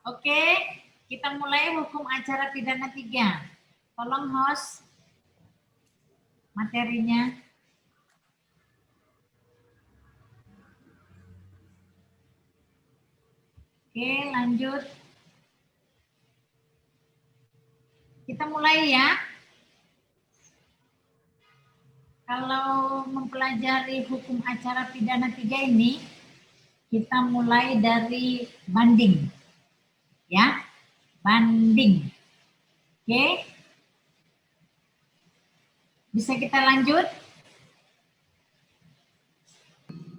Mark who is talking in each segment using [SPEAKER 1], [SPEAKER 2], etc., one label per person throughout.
[SPEAKER 1] Oke, kita mulai hukum acara pidana 3. Tolong host materinya. Oke, lanjut. Kita mulai ya. Kalau mempelajari hukum acara pidana 3 ini, kita mulai dari banding. Ya, banding. Oke. Bisa kita lanjut?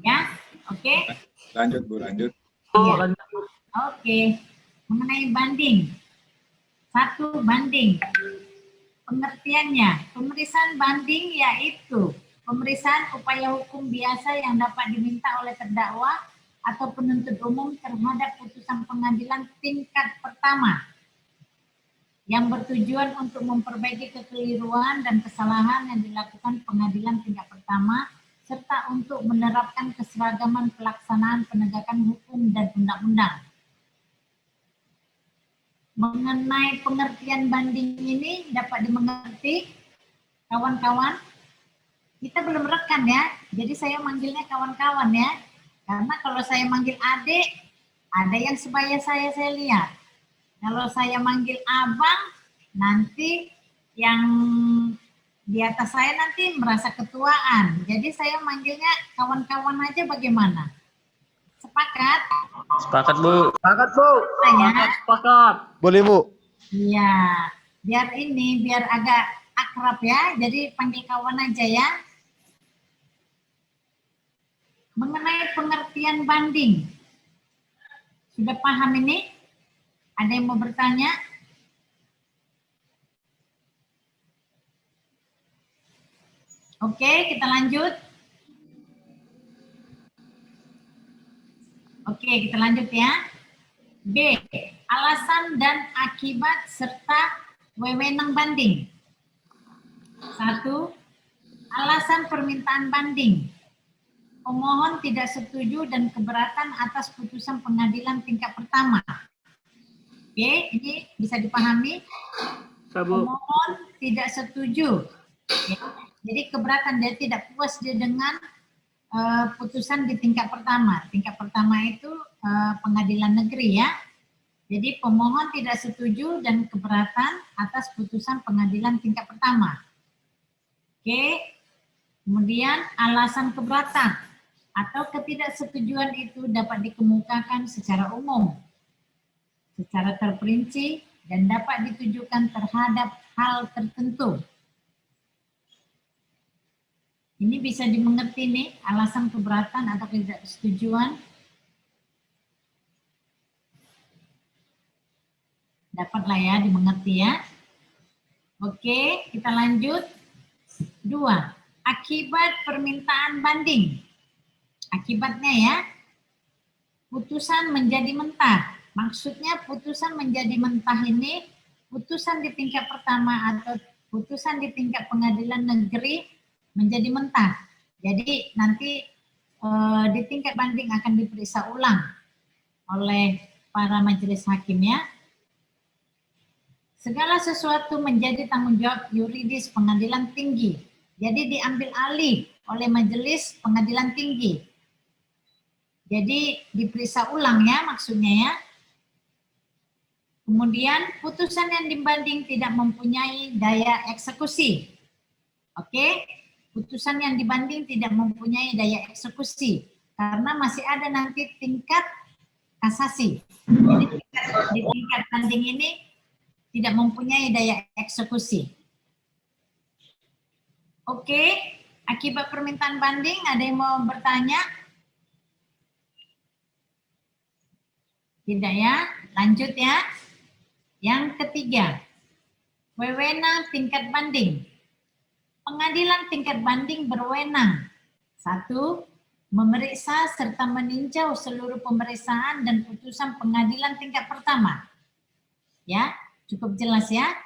[SPEAKER 1] Ya, oke.
[SPEAKER 2] Lanjut Bu, lanjut.
[SPEAKER 1] Ya. Oke, mengenai banding. 1. Banding. Pengertiannya, pemeriksaan banding yaitu pemeriksaan upaya hukum biasa yang dapat diminta oleh terdakwa atau penuntut umum terhadap putusan pengadilan tingkat pertama yang bertujuan untuk memperbaiki kekeliruan dan kesalahan yang dilakukan pengadilan tingkat pertama serta untuk menerapkan keseragaman pelaksanaan penegakan hukum dan undang-undang. Mengenai pengertian banding ini dapat dimengerti kawan-kawan. Kita belum rekan ya, jadi saya manggilnya kawan-kawan ya. Karena kalau saya manggil adik, ada yang sebaya saya lihat. Kalau saya manggil abang, nanti yang di atas saya nanti merasa ketuaan. Jadi saya manggilnya kawan-kawan aja bagaimana? Sepakat?
[SPEAKER 3] Sepakat Bu.
[SPEAKER 4] Sepakat Bu.
[SPEAKER 3] Sepakat.
[SPEAKER 4] Boleh Bu.
[SPEAKER 1] Iya, biar agak akrab ya, jadi panggil kawan aja ya. Mengenai pengertian banding, sudah paham ini? Ada yang mau bertanya? Oke, kita lanjut. Oke, kita lanjut ya. B. Alasan dan akibat serta wewenang banding. 1. Alasan permintaan banding. Pemohon tidak setuju dan keberatan atas putusan pengadilan tingkat pertama. Oke, ini bisa dipahami. Pemohon tidak setuju. Oke. Jadi keberatan, dia tidak puas dia dengan putusan di tingkat pertama. Tingkat pertama itu pengadilan negeri ya. Jadi pemohon tidak setuju dan keberatan atas putusan pengadilan tingkat pertama. Oke. Kemudian alasan keberatan atau ketidaksetujuan itu dapat dikemukakan secara umum, secara terperinci, dan dapat ditujukan terhadap hal tertentu. Ini bisa dimengerti nih, alasan keberatan atau ketidaksetujuan. Dapatlah ya, dimengerti ya. Oke, kita lanjut. 2. Akibat permintaan banding. Akibatnya ya, putusan menjadi mentah. Maksudnya putusan menjadi mentah ini, putusan di tingkat pertama atau putusan di tingkat pengadilan negeri menjadi mentah. Jadi nanti di tingkat banding akan diperiksa ulang oleh para majelis hakim ya. Segala sesuatu menjadi tanggung jawab yuridis pengadilan tinggi. Jadi diambil alih oleh majelis pengadilan tinggi. Jadi diperiksa ulang ya maksudnya ya. Kemudian putusan yang dibanding tidak mempunyai daya eksekusi. Oke, putusan yang dibanding tidak mempunyai daya eksekusi karena masih ada nanti tingkat kasasi. Jadi di tingkat banding ini tidak mempunyai daya eksekusi. Oke, akibat permintaan banding ada yang mau bertanya? Tidak ya, lanjut ya. Yang ketiga, wewenang tingkat banding. Pengadilan tingkat banding berwenang. 1. Memeriksa serta meninjau seluruh pemeriksaan dan putusan pengadilan tingkat pertama. Ya, cukup jelas ya.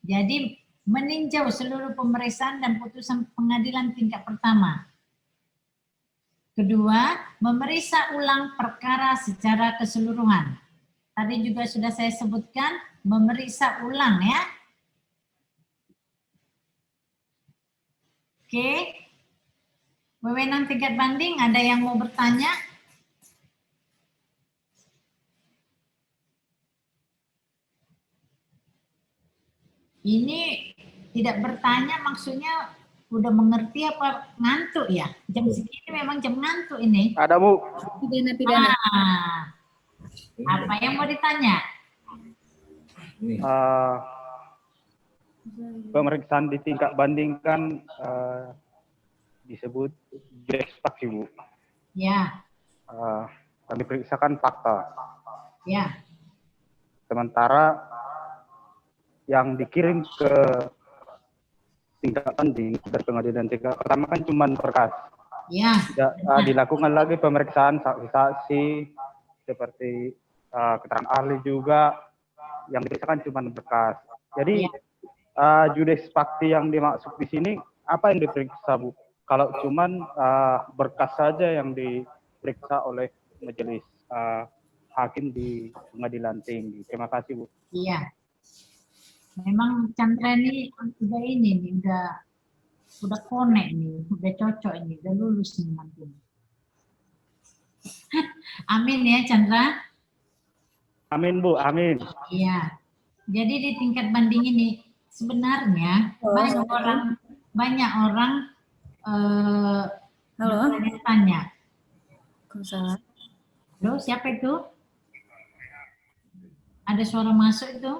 [SPEAKER 1] Jadi meninjau seluruh pemeriksaan dan putusan pengadilan tingkat pertama. Kedua, memeriksa ulang perkara secara keseluruhan. tadi juga sudah saya sebutkan, memeriksa ulang ya. Oke. Wewenang tingkat banding, ada yang mau bertanya? Ini tidak bertanya maksudnya udah mengerti apa ngantuk ya? Jam segini memang jam ngantuk ini.
[SPEAKER 3] Ada, Bu.
[SPEAKER 2] Pidana.
[SPEAKER 1] Apa yang mau ditanya?
[SPEAKER 3] Pemeriksaan di tingkat banding kan disebut jurisfaksi, Bu.
[SPEAKER 1] Ya,
[SPEAKER 3] Yang diperiksakan fakta.
[SPEAKER 1] ya,
[SPEAKER 3] Sementara yang dikirim ke tingkat banding dari pengadilan tingkat pertama kan cuma berkas.
[SPEAKER 1] ya.
[SPEAKER 3] Tidak dilakukan lagi pemeriksaan saksi-saksi seperti keterangan ahli juga, yang diperiksakan cuma berkas. Jadi jurisfaksi yang dimaksud di sini apa yang diperiksa, Bu? Kalau cuman berkas saja yang diperiksa oleh majelis hakim di pengadilan tinggi. Terima kasih, Bu.
[SPEAKER 1] Iya. Memang Chandra ini udah ini nih, udah connect nih, udah cocok ini, udah lulus nih nanti. Amin ya Chandra.
[SPEAKER 3] Amin, Bu. Amin.
[SPEAKER 1] Iya. Jadi di tingkat banding ini sebenarnya banyak orang
[SPEAKER 2] Halo.
[SPEAKER 1] tanya.
[SPEAKER 2] Salah.
[SPEAKER 1] Halo, siapa itu? Ada suara masuk itu?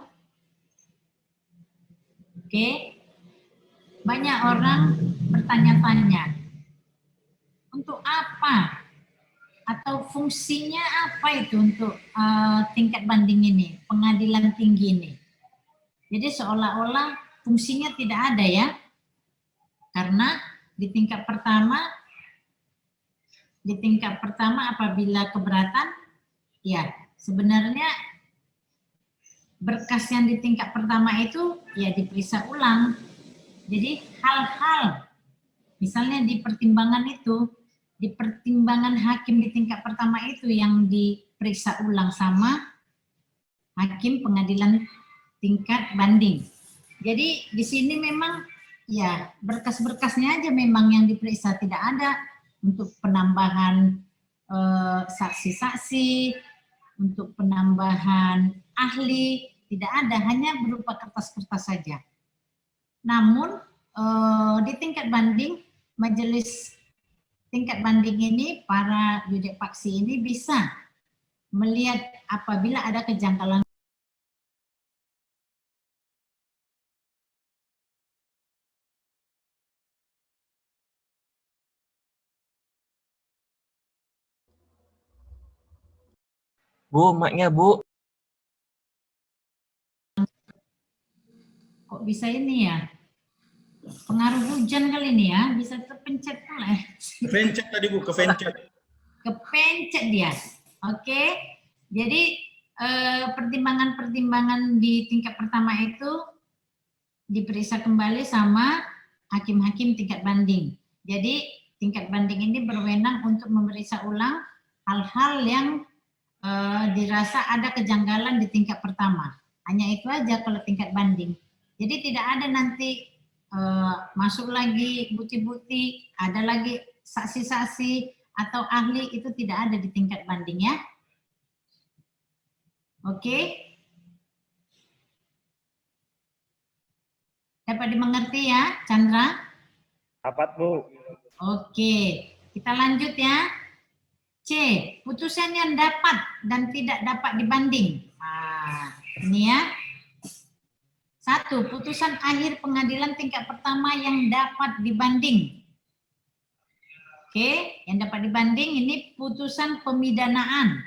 [SPEAKER 1] Oke. Banyak orang bertanya-tanya. Untuk apa? Atau fungsinya apa itu untuk tingkat banding ini, pengadilan tinggi ini? Jadi seolah-olah fungsinya tidak ada ya. Karena di tingkat pertama apabila keberatan, ya sebenarnya berkas yang di tingkat pertama itu ya diperiksa ulang. Jadi hal-hal misalnya di pertimbangan hakim di tingkat pertama itu yang diperiksa ulang sama hakim pengadilan tingkat banding. Jadi di sini memang ya berkas-berkasnya aja memang yang diperiksa, tidak ada untuk penambahan saksi-saksi, untuk penambahan ahli, tidak ada, hanya berupa kertas-kertas saja. Namun di tingkat banding, majelis tingkat banding ini, para judek faksi ini bisa melihat apabila ada kejanggalan.
[SPEAKER 4] Bu, mic-nya, Bu.
[SPEAKER 1] Kok bisa ini ya? Pengaruh hujan kali ini ya, bisa terpencet pula.
[SPEAKER 5] Kepencet tadi, Bu, kepencet.
[SPEAKER 1] Kepencet dia. Oke. Jadi pertimbangan-pertimbangan di tingkat pertama itu diperiksa kembali sama hakim-hakim tingkat banding. Jadi tingkat banding ini berwenang untuk memeriksa ulang hal-hal yang dirasa ada kejanggalan di tingkat pertama. Hanya itu aja kalau tingkat banding. Jadi tidak ada nanti masuk lagi bukti-bukti, ada lagi saksi-saksi atau ahli, itu tidak ada di tingkat banding ya. Oke. Dapat dimengerti ya, Chandra?
[SPEAKER 3] Dapat, Bu.
[SPEAKER 1] Oke, kita lanjut ya. C, putusan yang dapat dan tidak dapat dibanding. Nah, ini ya. 1. Putusan akhir pengadilan tingkat pertama yang dapat dibanding. Oke, yang dapat dibanding ini putusan pemidanaan.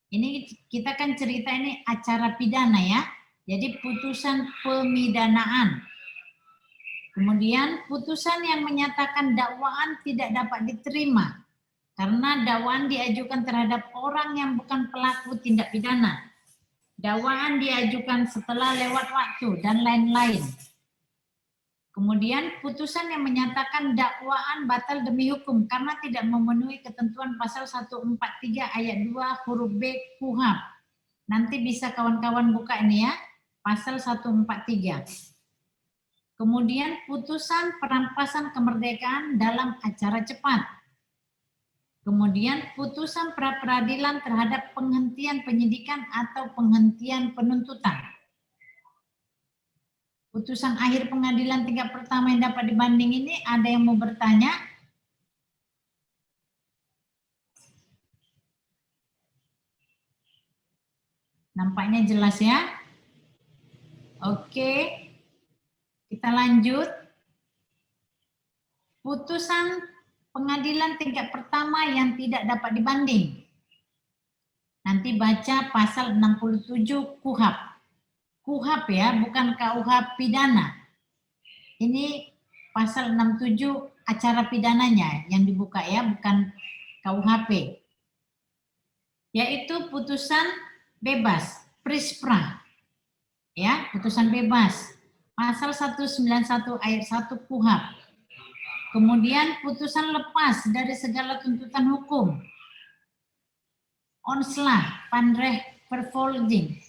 [SPEAKER 1] Ini kita kan cerita ini acara pidana ya. Jadi putusan pemidanaan. Kemudian putusan yang menyatakan dakwaan tidak dapat diterima karena dakwaan diajukan terhadap orang yang bukan pelaku tindak pidana. Dakwaan diajukan setelah lewat waktu dan lain-lain. Kemudian putusan yang menyatakan dakwaan batal demi hukum karena tidak memenuhi ketentuan pasal 143 ayat 2 huruf B KUHP. Nanti bisa kawan-kawan buka ini ya, pasal 143. Kemudian putusan perampasan kemerdekaan dalam acara cepat. Kemudian putusan pra-peradilan terhadap penghentian penyidikan atau penghentian penuntutan. Putusan akhir pengadilan tingkat pertama yang dapat dibanding ini, ada yang mau bertanya? Nampaknya jelas ya? Oke, kita lanjut. Putusan pengadilan tingkat pertama yang tidak dapat dibanding. Nanti baca pasal 67 KUHP. KUHP ya, bukan KUH pidana. Ini pasal 67 acara pidananya yang dibuka ya, bukan KUHP. Yaitu putusan bebas, prispra. Ya, putusan bebas. Pasal 191 ayat 1 KUHP. Kemudian putusan lepas dari segala tuntutan hukum. Onslah, panreh vervolging.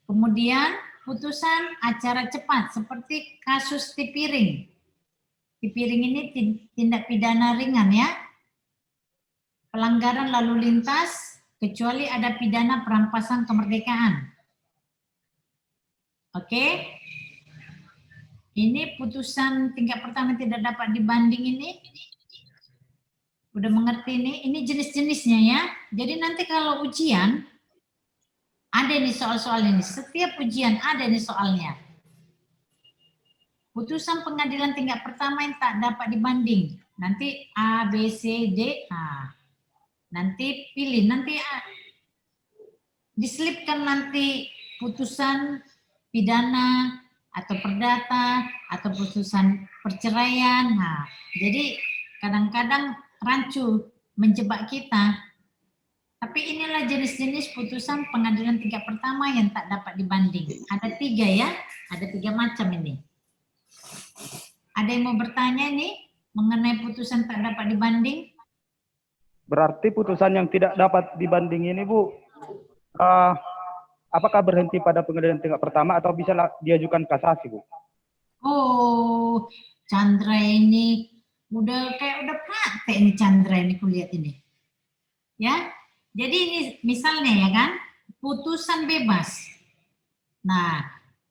[SPEAKER 1] Kemudian putusan acara cepat seperti kasus Tipiring. Tipiring ini tindak pidana ringan ya. Pelanggaran lalu lintas kecuali ada pidana perampasan kemerdekaan. Oke. Ini putusan tingkat pertama tidak dapat dibanding ini. Udah mengerti ini jenis-jenisnya ya. Jadi nanti kalau ujian, ada nih soal-soal ini. Setiap ujian ada nih soalnya. Putusan pengadilan tingkat pertama yang tak dapat dibanding. Nanti A, B, C, D, A. Nanti pilih, nanti diselipkan nanti putusan pidana atau perdata atau putusan perceraian. Nah, jadi kadang-kadang rancu menjebak kita. Tapi inilah jenis-jenis putusan pengadilan tingkat pertama yang tak dapat dibanding. Ada 3 ya, ada 3 macam ini. Ada yang mau bertanya nih mengenai putusan tak dapat dibanding?
[SPEAKER 3] Berarti putusan yang tidak dapat dibanding ini, Bu, apakah berhenti pada pengadilan tingkat pertama atau bisa diajukan kasasi, Bu?
[SPEAKER 1] Oh, Chandra ini udah praktek ini Chandra ini kulihat ini. Ya. Jadi ini misalnya ya kan, putusan bebas. Nah,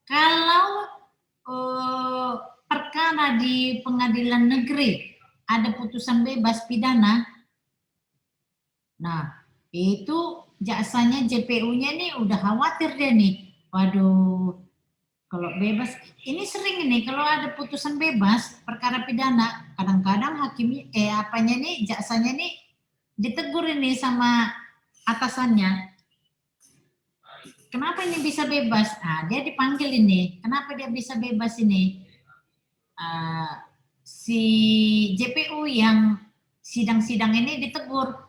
[SPEAKER 1] kalau perkara di pengadilan negeri ada putusan bebas pidana, nah itu jaksanya JPU-nya nih udah khawatir dia nih. Waduh, kalau bebas, ini sering ini kalau ada putusan bebas perkara pidana, kadang-kadang hakimnya jaksanya nih ditegur ini sama atasannya. Kenapa ini bisa bebas? Nah, dia dipanggil ini. Kenapa dia bisa bebas ini? Si JPU yang sidang-sidang ini ditegur.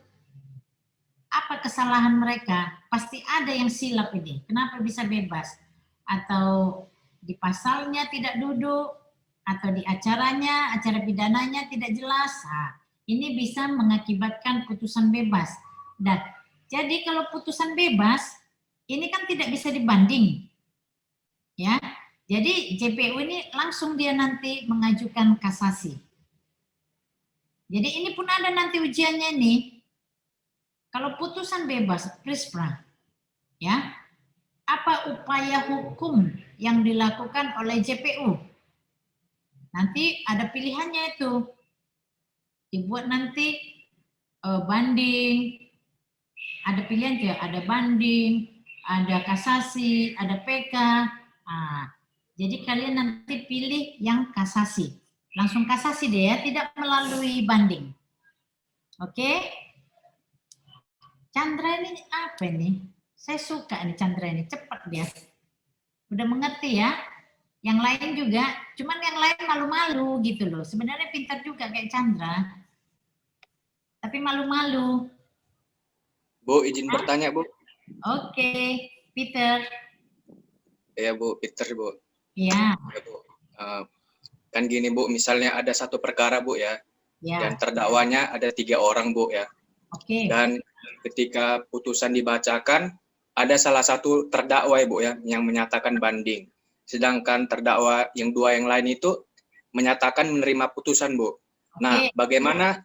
[SPEAKER 1] Apa kesalahan mereka? Pasti ada yang silap ini. Kenapa bisa bebas? Atau di pasalnya tidak duduk, atau di acaranya, acara pidananya tidak jelas. Nah, ini bisa mengakibatkan putusan bebas. Dan jadi kalau putusan bebas, ini kan tidak bisa dibanding. Ya. Jadi JPU ini langsung dia nanti mengajukan kasasi. Jadi ini pun ada nanti ujiannya nih. Kalau putusan bebas, prispra, ya, apa upaya hukum yang dilakukan oleh JPU? Nanti ada pilihannya itu, dibuat nanti banding, ada pilihan ya, ada banding, ada kasasi, ada PK. Nah, jadi kalian nanti pilih yang kasasi, langsung kasasi deh ya, tidak melalui banding. Oke? Chandra ini apa ini? Saya suka nih Chandra ini, cepat dia. Udah mengerti ya? Yang lain juga, cuman yang lain malu-malu gitu loh. Sebenarnya pintar juga kayak Chandra. Tapi malu-malu.
[SPEAKER 6] Bu, izin bertanya, Bu.
[SPEAKER 1] Oke, Peter.
[SPEAKER 6] Ya, Bu, Peter, Bu.
[SPEAKER 1] Iya.
[SPEAKER 6] Ya, Bu. Kan gini, Bu, misalnya ada satu perkara, Bu, ya.
[SPEAKER 1] Ya.
[SPEAKER 6] Dan terdakwanya ada 3 orang, Bu, ya.
[SPEAKER 1] Oke.
[SPEAKER 6] Dan ketika putusan dibacakan, ada salah satu terdakwa ya Bu ya yang menyatakan banding. Sedangkan terdakwa yang dua yang lain itu menyatakan menerima putusan Bu. Nah,
[SPEAKER 1] Oke.
[SPEAKER 6] bagaimana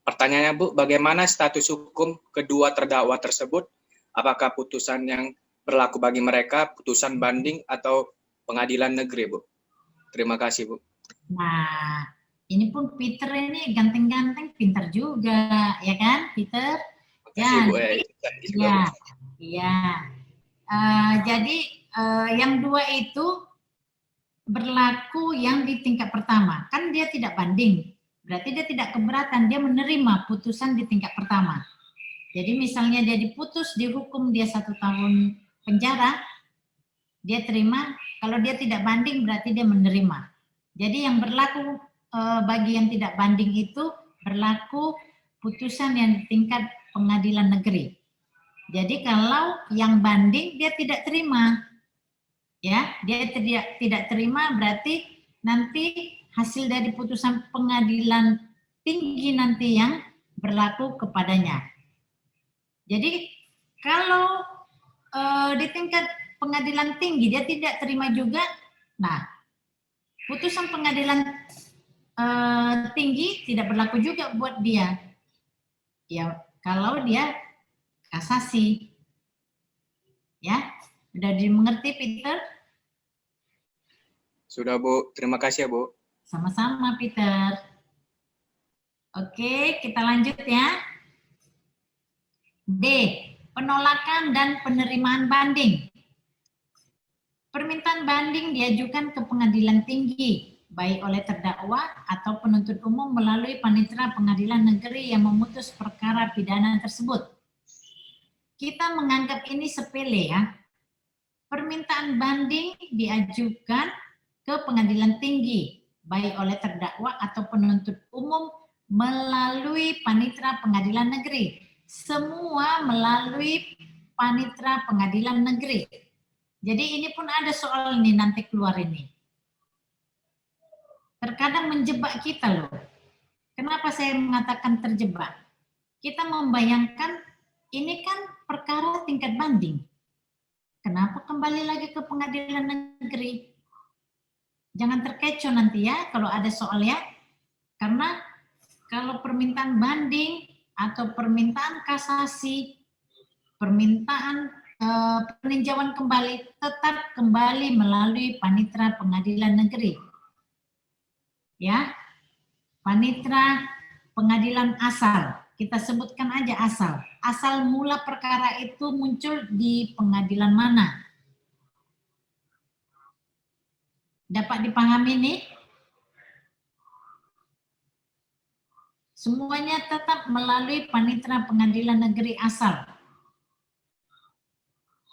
[SPEAKER 6] pertanyaannya Bu, bagaimana status hukum kedua terdakwa tersebut? Apakah putusan yang berlaku bagi mereka putusan banding atau pengadilan negeri Bu? Terima kasih Bu.
[SPEAKER 1] Nah, ini pun Peter ini ganteng-ganteng, pintar juga, ya kan, Peter?
[SPEAKER 6] Terima kasih Bu.
[SPEAKER 1] Ya, iya. Jadi yang dua itu berlaku yang di tingkat pertama, kan dia tidak banding, berarti dia tidak keberatan, dia menerima putusan di tingkat pertama. Jadi misalnya dia diputus, dihukum dia 1 tahun penjara, dia terima. Kalau dia tidak banding berarti dia menerima. Jadi yang berlaku bagi yang tidak banding itu berlaku putusan yang di tingkat pengadilan negeri. Jadi kalau yang banding dia tidak terima, ya dia tidak terima berarti nanti hasil dari putusan pengadilan tinggi nanti yang berlaku kepadanya. Jadi kalau di tingkat pengadilan tinggi dia tidak terima juga, nah putusan pengadilan tinggi tidak berlaku juga buat dia. Ya kalau dia kasasi, ya sudah dimengerti Peter?
[SPEAKER 6] Sudah Bu, terima kasih ya Bu.
[SPEAKER 1] Sama-sama Peter. Oke, kita lanjut ya. D. Penolakan dan penerimaan banding. Permintaan banding diajukan ke pengadilan tinggi, baik oleh terdakwa atau penuntut umum melalui panitera pengadilan negeri yang memutus perkara pidana tersebut. Kita menganggap ini sepele ya. Permintaan banding diajukan ke pengadilan tinggi, baik oleh terdakwa atau penuntut umum melalui panitera pengadilan negeri. Semua melalui panitera pengadilan negeri. Jadi ini pun ada soal nih nanti keluar ini. Terkadang menjebak kita loh. Kenapa saya mengatakan terjebak? Kita membayangkan ini kan perkara tingkat banding. Kenapa kembali lagi ke pengadilan negeri? Jangan terkecoh nanti ya kalau ada soal ya. Karena kalau permintaan banding atau permintaan kasasi, permintaan peninjauan kembali tetap kembali melalui panitera pengadilan negeri. Ya, panitera pengadilan asal, kita sebutkan aja asal. Asal mula perkara itu muncul di pengadilan mana? Dapat dipahami nih? Semuanya tetap melalui panitera pengadilan negeri asal.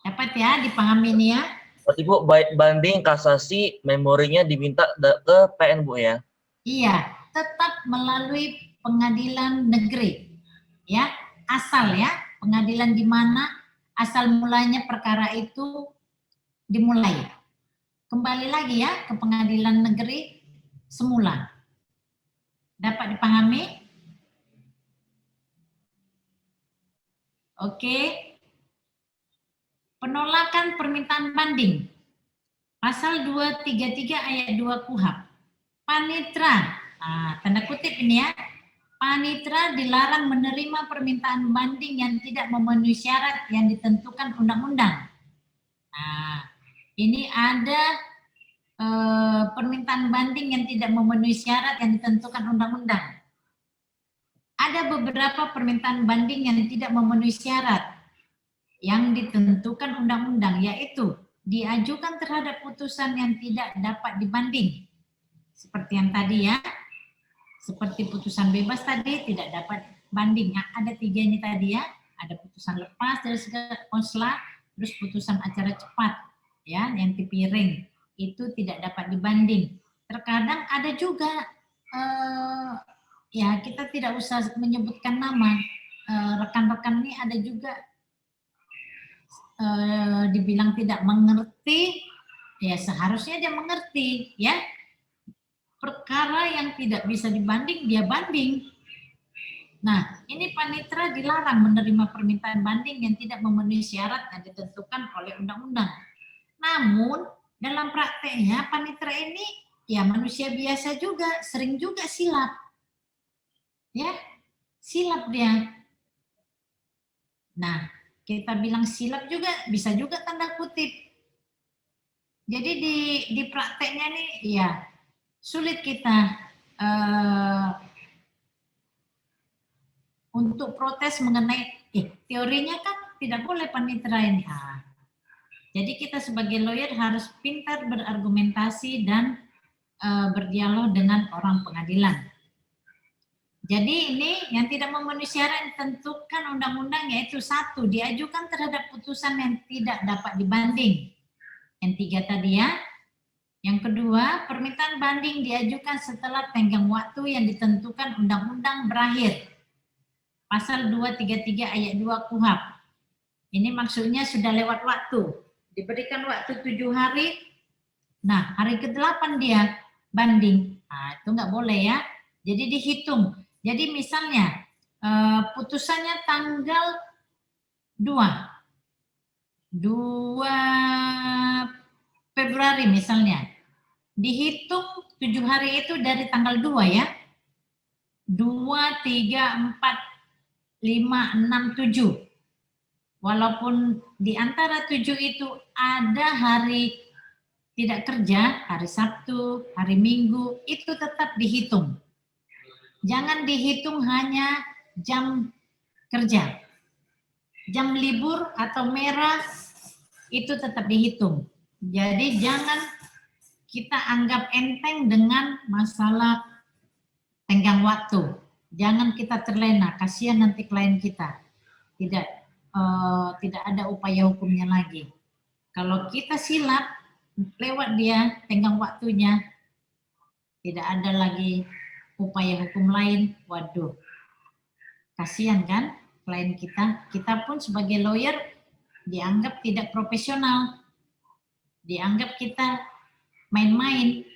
[SPEAKER 1] Dapat ya dipahami nih ya?
[SPEAKER 4] Berarti Bu, baik banding, kasasi, memorinya diminta ke PN Bu ya?
[SPEAKER 1] Iya, tetap melalui pengadilan negeri. Ya, asal ya, pengadilan di mana asal mulanya perkara itu dimulai. Kembali lagi ya ke pengadilan negeri semula. Dapat dipahami? Oke. Penolakan permintaan banding. Pasal 233 ayat 2 KUHP. Panitera, tanda kutip ini ya, panitera dilarang menerima permintaan banding yang tidak memenuhi syarat yang ditentukan undang-undang. Nah, ini ada permintaan banding yang tidak memenuhi syarat yang ditentukan undang-undang. Ada beberapa permintaan banding yang tidak memenuhi syarat yang ditentukan undang-undang, yaitu diajukan terhadap putusan yang tidak dapat dibanding. Seperti yang tadi ya, seperti putusan bebas tadi tidak dapat banding. Nah, ada 3 ini tadi ya, ada putusan lepas dari segala konsela, terus putusan acara cepat ya, yang tipiring itu tidak dapat dibanding. Terkadang ada juga ya kita tidak usah menyebutkan nama, rekan-rekan ini ada juga dibilang tidak mengerti, ya seharusnya dia mengerti ya. Perkara yang tidak bisa dibanding dia banding. Nah, ini panitera dilarang menerima permintaan banding yang tidak memenuhi syarat yang ditentukan oleh undang-undang. Namun, dalam prakteknya panitera ini ya manusia biasa juga, sering juga silap. Ya, silap dia. Nah, kita bilang silap juga, bisa juga tanda kutip. Jadi di prakteknya nih, ya sulit kita untuk protes mengenai teorinya kan tidak boleh panitera ini. Jadi kita sebagai lawyer harus pintar berargumentasi dan berdialog dengan orang pengadilan. Jadi ini yang tidak memenuhi syarat yang ditentukan undang-undang yaitu 1, diajukan terhadap putusan yang tidak dapat dibanding. Yang 3 tadi ya. Yang kedua, permintaan banding diajukan setelah tenggang waktu yang ditentukan undang-undang berakhir. Pasal 233 ayat 2 KUHP. Ini maksudnya sudah lewat waktu. Diberikan waktu 7 hari. Nah, hari ke-8 dia banding. Nah, itu nggak boleh ya. Jadi dihitung. Jadi misalnya putusannya tanggal 2 Februari misalnya. Dihitung 7 hari itu dari tanggal 2 ya. 2, 3, 4, 5, 6, 7. Walaupun di antara 7 itu ada hari tidak kerja, hari Sabtu, hari Minggu, itu tetap dihitung. Jangan dihitung hanya jam kerja. Jam libur atau merah itu tetap dihitung. Jadi jangan kita anggap enteng dengan masalah tenggang waktu. Jangan kita terlena, kasihan nanti klien kita. Tidak ada upaya hukumnya lagi. Kalau kita silap, lewat dia tenggang waktunya, tidak ada lagi upaya hukum lain. Waduh, kasihan kan klien kita. Kita pun sebagai lawyer dianggap tidak profesional. Dianggap kita main-main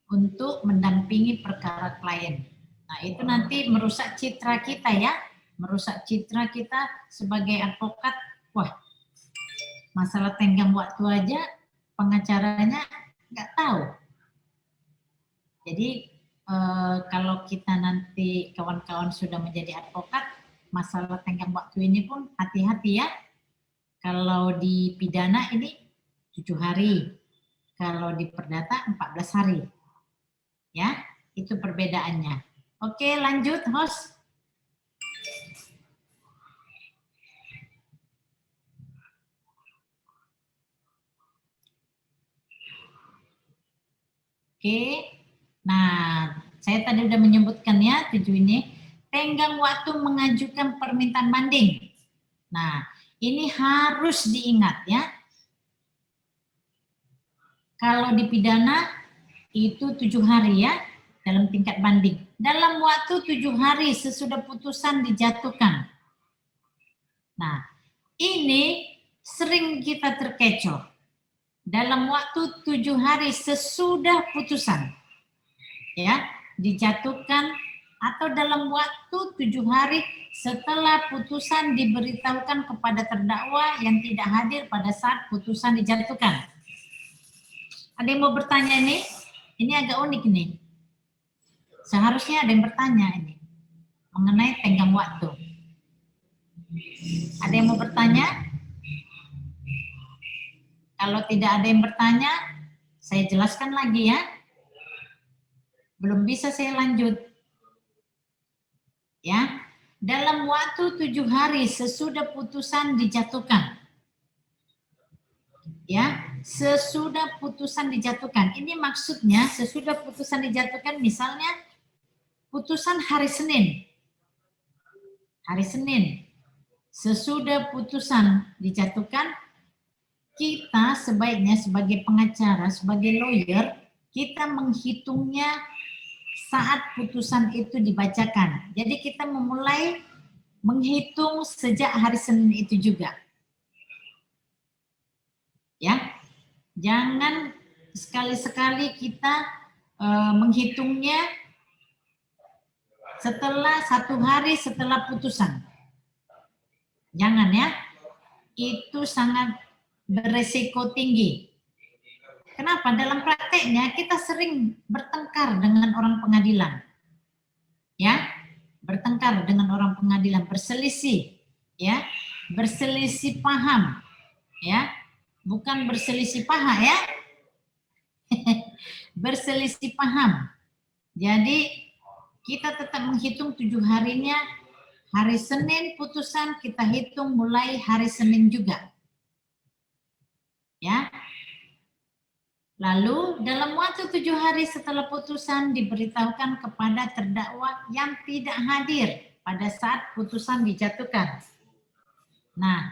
[SPEAKER 1] untuk mendampingi perkara klien. Nah, itu nanti merusak citra kita ya. Merusak citra kita sebagai advokat. Wah, masalah tenggang waktu aja pengacaranya nggak tahu. Jadi kalau kita nanti kawan-kawan sudah menjadi advokat, masalah tenggang waktu ini pun hati-hati ya. Kalau di pidana ini 7 hari. Kalau di perdata 14 hari. Ya, itu perbedaannya. Oke, lanjut host. Oke, nah saya tadi udah menyebutkan ya 7 ini. Tenggang waktu mengajukan permintaan banding. Nah, ini harus diingat ya. Kalau di pidana itu 7 hari ya dalam tingkat banding. Dalam waktu 7 hari sesudah putusan dijatuhkan. Nah, ini sering kita terkecoh. Dalam waktu 7 hari sesudah putusan ya dijatuhkan atau dalam waktu 7 hari setelah putusan diberitahukan kepada terdakwa yang tidak hadir pada saat putusan dijatuhkan. Ada yang mau bertanya ini? Ini agak unik nih. Seharusnya ada yang bertanya ini mengenai tenggang waktu. Ada yang mau bertanya? Kalau tidak ada yang bertanya, saya jelaskan lagi ya. Belum bisa saya lanjut. Ya, dalam waktu 7 hari sesudah putusan dijatuhkan. Ya, sesudah putusan dijatuhkan. Ini maksudnya sesudah putusan dijatuhkan, misalnya putusan hari Senin. Hari Senin. Sesudah putusan dijatuhkan, kita sebaiknya sebagai pengacara, sebagai lawyer, kita menghitungnya saat putusan itu dibacakan. Jadi kita memulai menghitung sejak hari Senin itu juga. Ya, jangan sekali-sekali kita menghitungnya setelah 1 hari setelah putusan. Jangan ya, itu sangat beresiko tinggi. Kenapa? Dalam prakteknya kita sering bertengkar dengan orang pengadilan. Ya, bertengkar dengan orang pengadilan, berselisih, ya, berselisih paham, ya, bukan berselisih paha ya, berselisih paham. Jadi kita tetap menghitung 7 harinya, hari Senin putusan kita hitung mulai hari Senin juga, ya. Lalu dalam waktu 7 hari setelah putusan diberitahukan kepada terdakwa yang tidak hadir pada saat putusan dijatuhkan. Nah,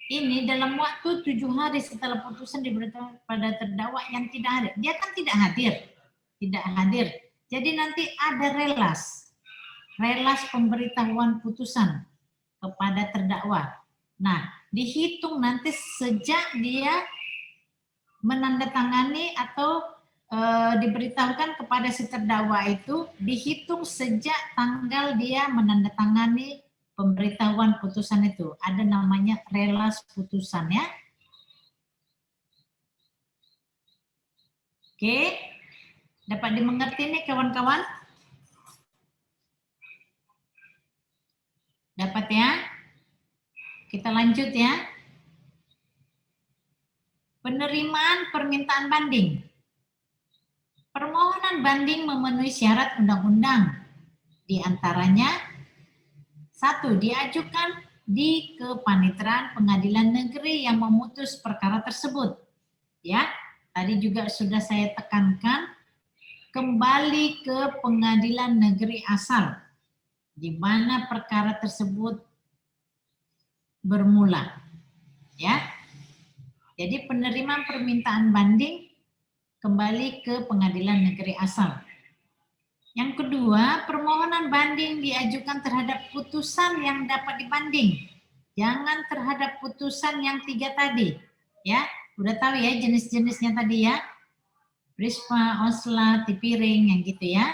[SPEAKER 1] ini dalam waktu 7 hari setelah putusan diberitahukan kepada terdakwa yang tidak hadir. Dia kan tidak hadir. Jadi nanti ada relas pemberitahuan putusan kepada terdakwa. Nah, dihitung nanti sejak dia menandatangani atau diberitahukan kepada si terdakwa itu, dihitung sejak tanggal dia menandatangani pemberitahuan putusan itu. Ada namanya relas putusan ya. Oke, dapat dimengerti nih kawan-kawan? Dapat ya? Kita lanjut ya. Penerimaan permintaan banding. Permohonan banding memenuhi syarat undang-undang. Di antaranya, 1. Diajukan di Kepanitraan Pengadilan Negeri yang memutus perkara tersebut. Ya, tadi juga sudah saya tekankan, kembali ke Pengadilan Negeri asal, di mana perkara tersebut bermula. Ya. Jadi penerimaan permintaan banding kembali ke Pengadilan Negeri asal. Yang kedua, permohonan banding diajukan terhadap putusan yang dapat dibanding. Jangan terhadap putusan yang 3 tadi. Ya, udah tahu ya jenis-jenisnya tadi ya. Prisma, Osla, Tipiring yang gitu ya.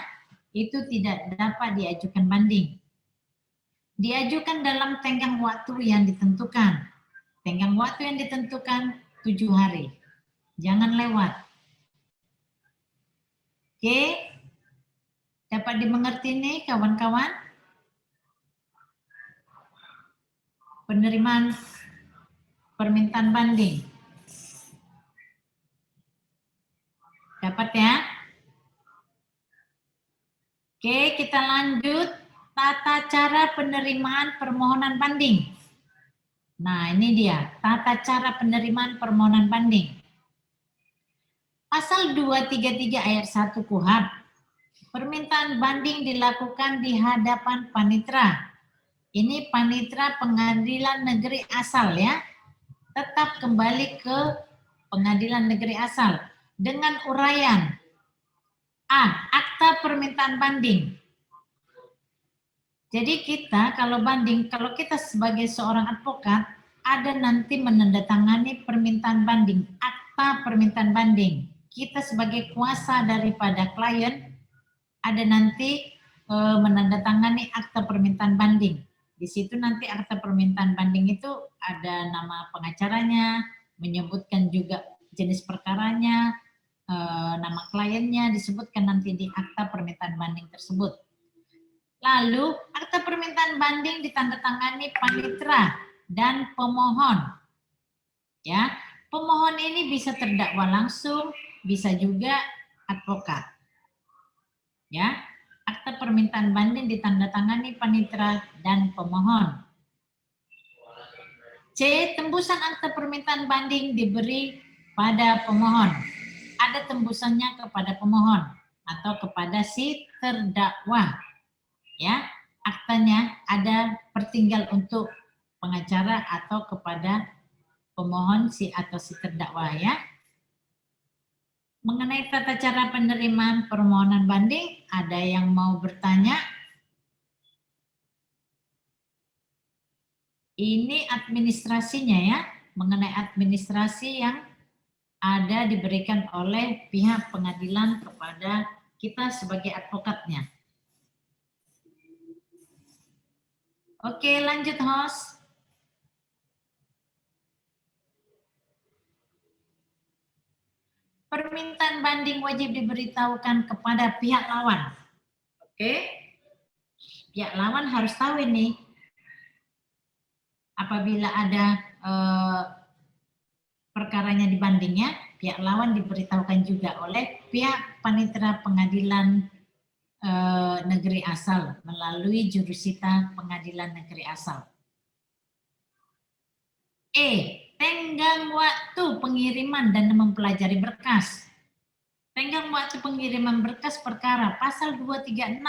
[SPEAKER 1] Itu tidak dapat diajukan banding. Diajukan dalam tenggang waktu yang ditentukan. Tenggang waktu yang ditentukan 7 hari. Jangan lewat. Oke. Dapat dimengerti nih kawan-kawan? Penerimaan permintaan banding. Dapat ya? Oke, kita lanjut. Tata cara penerimaan permohonan banding. Nah, ini dia, tata cara penerimaan permohonan banding. Pasal 233 ayat 1 KUHP, permintaan banding dilakukan di hadapan panitera. Ini panitera Pengadilan Negeri asal ya. Tetap kembali ke Pengadilan Negeri asal dengan uraian. A. Akta permintaan banding. Jadi kita kalau banding, kalau kita sebagai seorang advokat, ada nanti menandatangani permintaan banding, akta permintaan banding. Kita sebagai kuasa daripada klien, ada nanti menandatangani akta permintaan banding. Di situ nanti akta permintaan banding itu ada nama pengacaranya, menyebutkan juga jenis perkaranya, nama kliennya, disebutkan nanti di akta permintaan banding tersebut. Lalu akta permintaan banding ditandatangani panitera dan pemohon. Ya, pemohon ini bisa terdakwa langsung, bisa juga advokat. Ya, akta permintaan banding ditandatangani panitera dan pemohon. C. Tembusan akta permintaan banding diberi pada pemohon. Ada tembusannya kepada pemohon atau kepada si terdakwa. Ya, aktanya ada pertinggal untuk pengacara atau kepada pemohon si atau si terdakwa ya. Mengenai tata cara penerimaan permohonan banding, ada yang mau bertanya? Ini administrasinya ya, mengenai administrasi yang ada diberikan oleh pihak pengadilan kepada kita sebagai advokatnya. Oke, lanjut host. Permintaan banding wajib diberitahukan kepada pihak lawan. Oke, pihak lawan harus tahu ini. Apabila ada perkaranya dibandingnya, pihak lawan diberitahukan juga oleh pihak panitera pengadilan negeri asal melalui jurusita pengadilan negeri asal. Tenggang waktu pengiriman dan mempelajari berkas. Tenggang waktu pengiriman berkas perkara pasal 236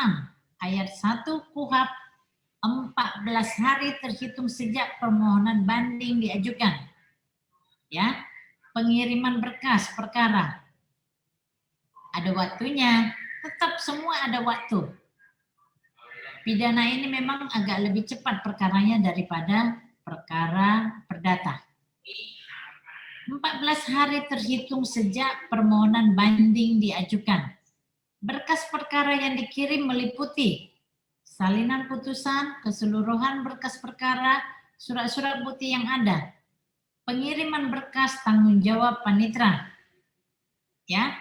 [SPEAKER 1] ayat 1 KUHP 14 hari terhitung sejak permohonan banding diajukan. Ya, pengiriman berkas perkara ada waktunya, tetap semua ada waktu. Pidana ini memang agak lebih cepat perkaranya daripada perkara perdata. 14 hari terhitung sejak permohonan banding diajukan. Berkas perkara yang dikirim meliputi salinan putusan, keseluruhan berkas perkara, surat-surat bukti yang ada, pengiriman berkas tanggung jawab panitera. Ya,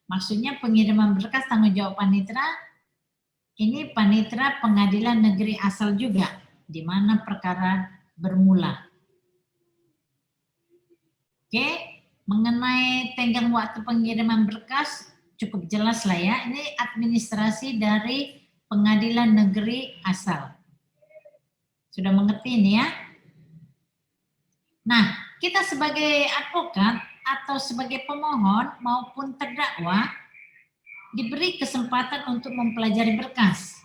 [SPEAKER 1] maksudnya pengiriman berkas tanggung jawab panitera, ini panitera pengadilan negeri asal juga, di mana perkara bermula. Oke, mengenai tenggang waktu pengiriman berkas cukup jelas lah ya. Ini administrasi dari pengadilan negeri asal. Sudah mengerti ini ya? Nah, kita sebagai advokat atau sebagai pemohon maupun terdakwa diberi kesempatan untuk mempelajari berkas.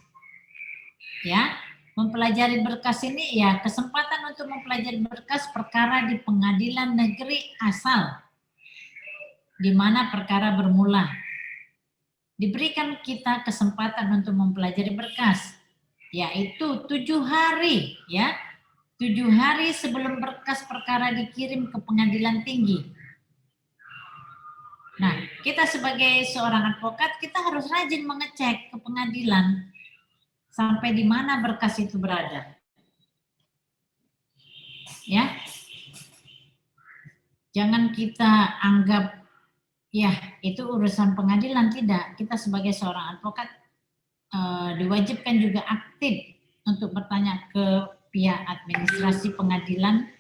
[SPEAKER 1] Ya, mempelajari berkas ini ya kesempatan untuk mempelajari berkas perkara di pengadilan negeri asal di mana perkara bermula. Diberikan kita kesempatan untuk mempelajari berkas, yaitu 7 hari ya, 7 hari sebelum berkas perkara dikirim ke pengadilan tinggi. Nah, kita sebagai seorang advokat kita harus rajin mengecek ke pengadilan sampai di mana berkas itu berada. Ya. Jangan kita anggap ya itu urusan pengadilan, tidak. Kita sebagai seorang advokat diwajibkan juga aktif untuk bertanya ke pihak administrasi pengadilan,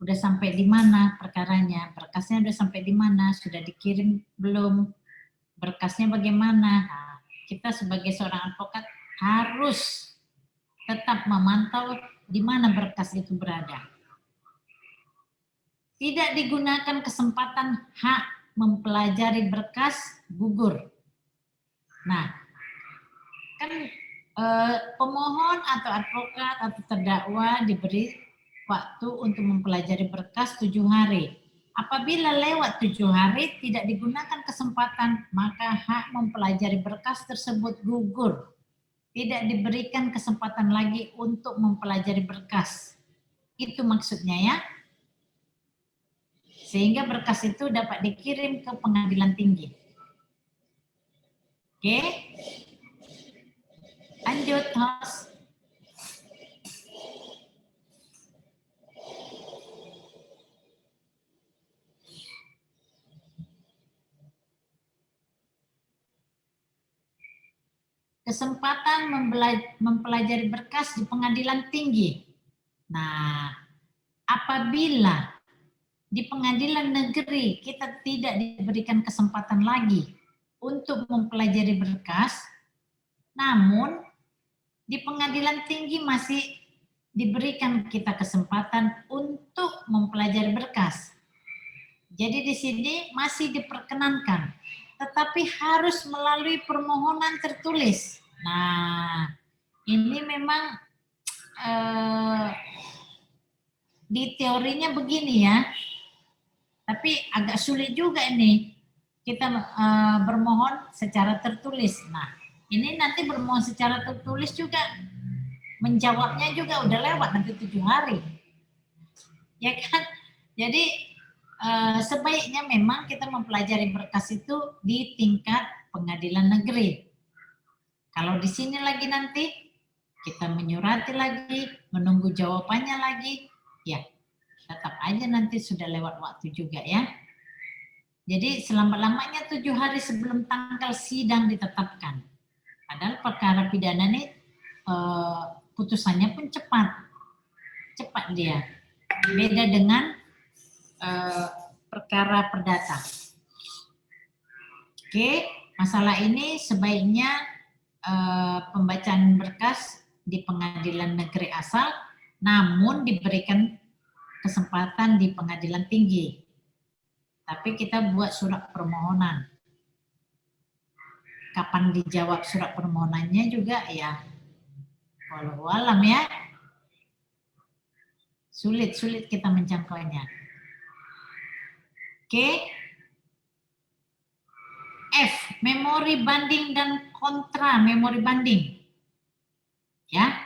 [SPEAKER 1] udah sampai di mana perkaranya, berkasnya udah sampai di mana, sudah dikirim belum, berkasnya bagaimana. Nah, kita sebagai seorang advokat harus tetap memantau di mana berkas itu berada. Tidak digunakan kesempatan hak mempelajari berkas gugur. Nah, kan pemohon atau advokat atau terdakwa diberi waktu untuk mempelajari berkas 7 hari. Apabila lewat 7 hari tidak digunakan kesempatan, maka hak mempelajari berkas tersebut gugur. Tidak diberikan kesempatan lagi untuk mempelajari berkas. Itu maksudnya ya. Sehingga berkas itu dapat dikirim ke pengadilan tinggi. Oke. Lanjut, host. Kesempatan mempelajari berkas di pengadilan tinggi. Nah, apabila di pengadilan negeri kita tidak diberikan kesempatan lagi untuk mempelajari berkas, namun di pengadilan tinggi masih diberikan kita kesempatan untuk mempelajari berkas. Jadi di sini masih diperkenankan, tetapi harus melalui permohonan tertulis. Nah, ini memang di teorinya begini ya, tapi agak sulit juga ini kita bermohon secara tertulis. Nah, ini nanti bermohon secara tertulis juga menjawabnya juga udah lewat nanti 7 hari, ya kan? Jadi sebaiknya memang kita mempelajari berkas itu di tingkat pengadilan negeri. Kalau di sini lagi nanti kita menyurati lagi, menunggu jawabannya lagi, ya tetap aja nanti sudah lewat waktu juga ya. Jadi selambat-lambatnya 7 hari sebelum tanggal sidang ditetapkan. Padahal perkara pidana ini putusannya pun cepat dia. Beda dengan perkara perdata. Oke, masalah ini sebaiknya pembacaan berkas di pengadilan negeri asal, namun diberikan kesempatan di pengadilan tinggi. Tapi kita buat surat permohonan. Kapan dijawab surat permohonannya juga ya, walau alam ya. Sulit kita menjangkaunya. Oke. F, memori banding dan kontra memori banding. Ya.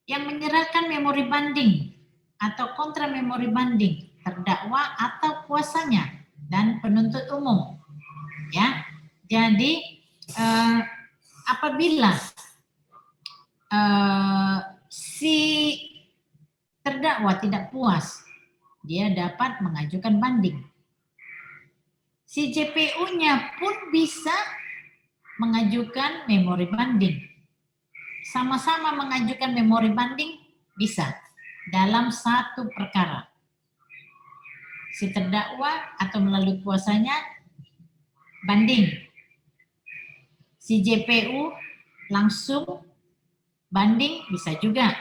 [SPEAKER 1] Yang menyerahkan memori banding atau kontra memori banding terdakwa atau kuasanya dan penuntut umum. Ya. Jadi apabila si terdakwa tidak puas, dia dapat mengajukan banding. Si JPU-nya pun bisa mengajukan memori banding. Sama-sama mengajukan memori banding bisa dalam satu perkara. Si terdakwa atau melalui kuasanya banding. Si JPU langsung banding bisa juga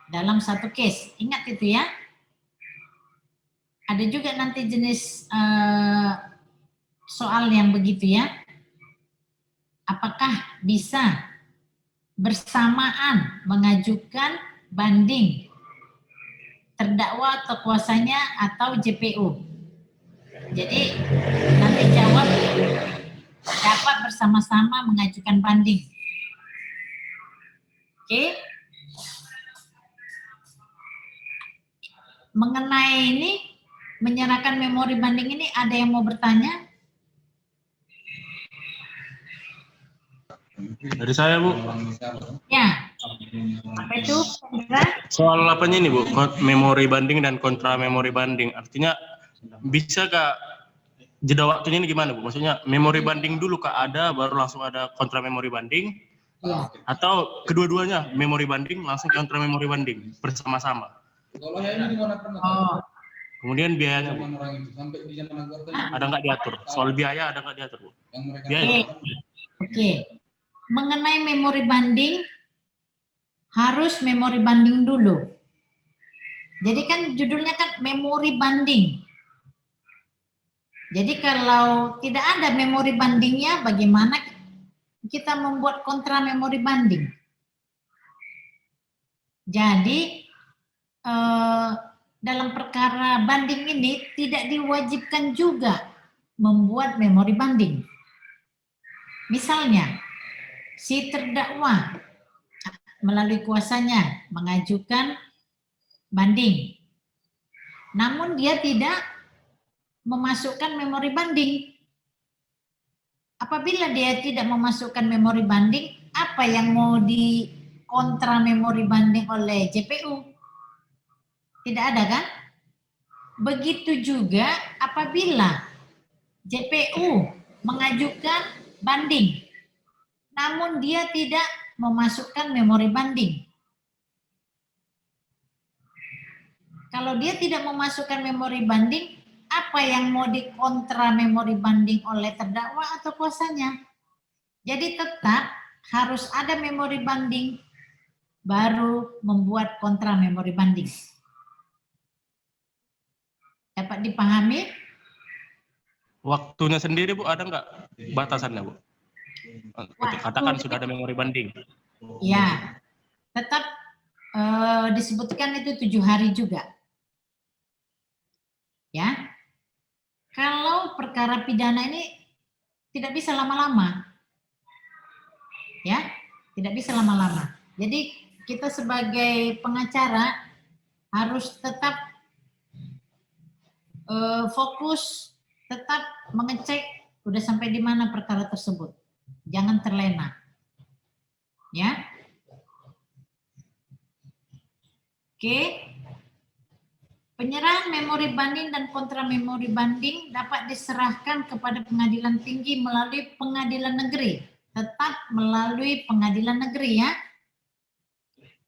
[SPEAKER 1] dalam satu case. Ingat itu ya. Ada juga nanti jenis soal yang begitu ya. Apakah bisa bersamaan mengajukan banding terdakwa atau kuasanya atau JPU? Jadi nanti jawab dapat bersama-sama mengajukan banding. Oke. Mengenai ini, menyerahkan memori banding ini, ada yang mau bertanya?
[SPEAKER 7] Dari saya, Bu.
[SPEAKER 1] Ya. Apa itu?
[SPEAKER 7] Soal apanya ini, Bu? Memori banding dan kontra memori banding. Artinya, bisa Kak, jeda waktunya ini gimana, Bu? Maksudnya, memori banding dulu Kak ada, baru langsung ada kontra memori banding?
[SPEAKER 1] Ya.
[SPEAKER 7] Atau kedua-duanya, memori banding, langsung kontra memori banding, bersama-sama?
[SPEAKER 1] Oh.
[SPEAKER 7] Kemudian biayanya, Bu? Ada nggak diatur? Soal biaya ada nggak diatur, Bu? Biaya.
[SPEAKER 1] Oke. Mengenai memori banding, harus memori banding dulu. Jadi kan judulnya kan memori banding. Jadi kalau tidak ada memori bandingnya, bagaimana kita membuat kontra memori banding? Jadi dalam perkara banding ini tidak diwajibkan juga membuat memori banding. Misalnya, si terdakwa melalui kuasanya mengajukan banding, namun dia tidak memasukkan memori banding. Apabila dia tidak memasukkan memori banding, apa yang mau di kontra memori banding oleh JPU? Tidak ada kan? Begitu juga apabila JPU mengajukan banding, namun dia tidak memasukkan memori banding. Kalau dia tidak memasukkan memori banding, apa yang mau dikontra memori banding oleh terdakwa atau kuasanya? Jadi tetap harus ada memori banding baru membuat kontra memori banding. Dapat dipahami?
[SPEAKER 7] Waktunya sendiri, Bu, ada nggak batasannya, Bu? Katakan sudah ada memori banding.
[SPEAKER 1] Ya, tetap disebutkan itu 7 hari juga. Ya, kalau perkara pidana ini tidak bisa lama-lama. Ya, tidak bisa lama-lama. Jadi kita sebagai pengacara harus tetap fokus, tetap mengecek udah sampai di mana perkara tersebut. Jangan terlena. Ya. Oke. Penyerahan memori banding dan kontra memori banding dapat diserahkan kepada pengadilan tinggi melalui pengadilan negeri. Tetap melalui pengadilan negeri ya.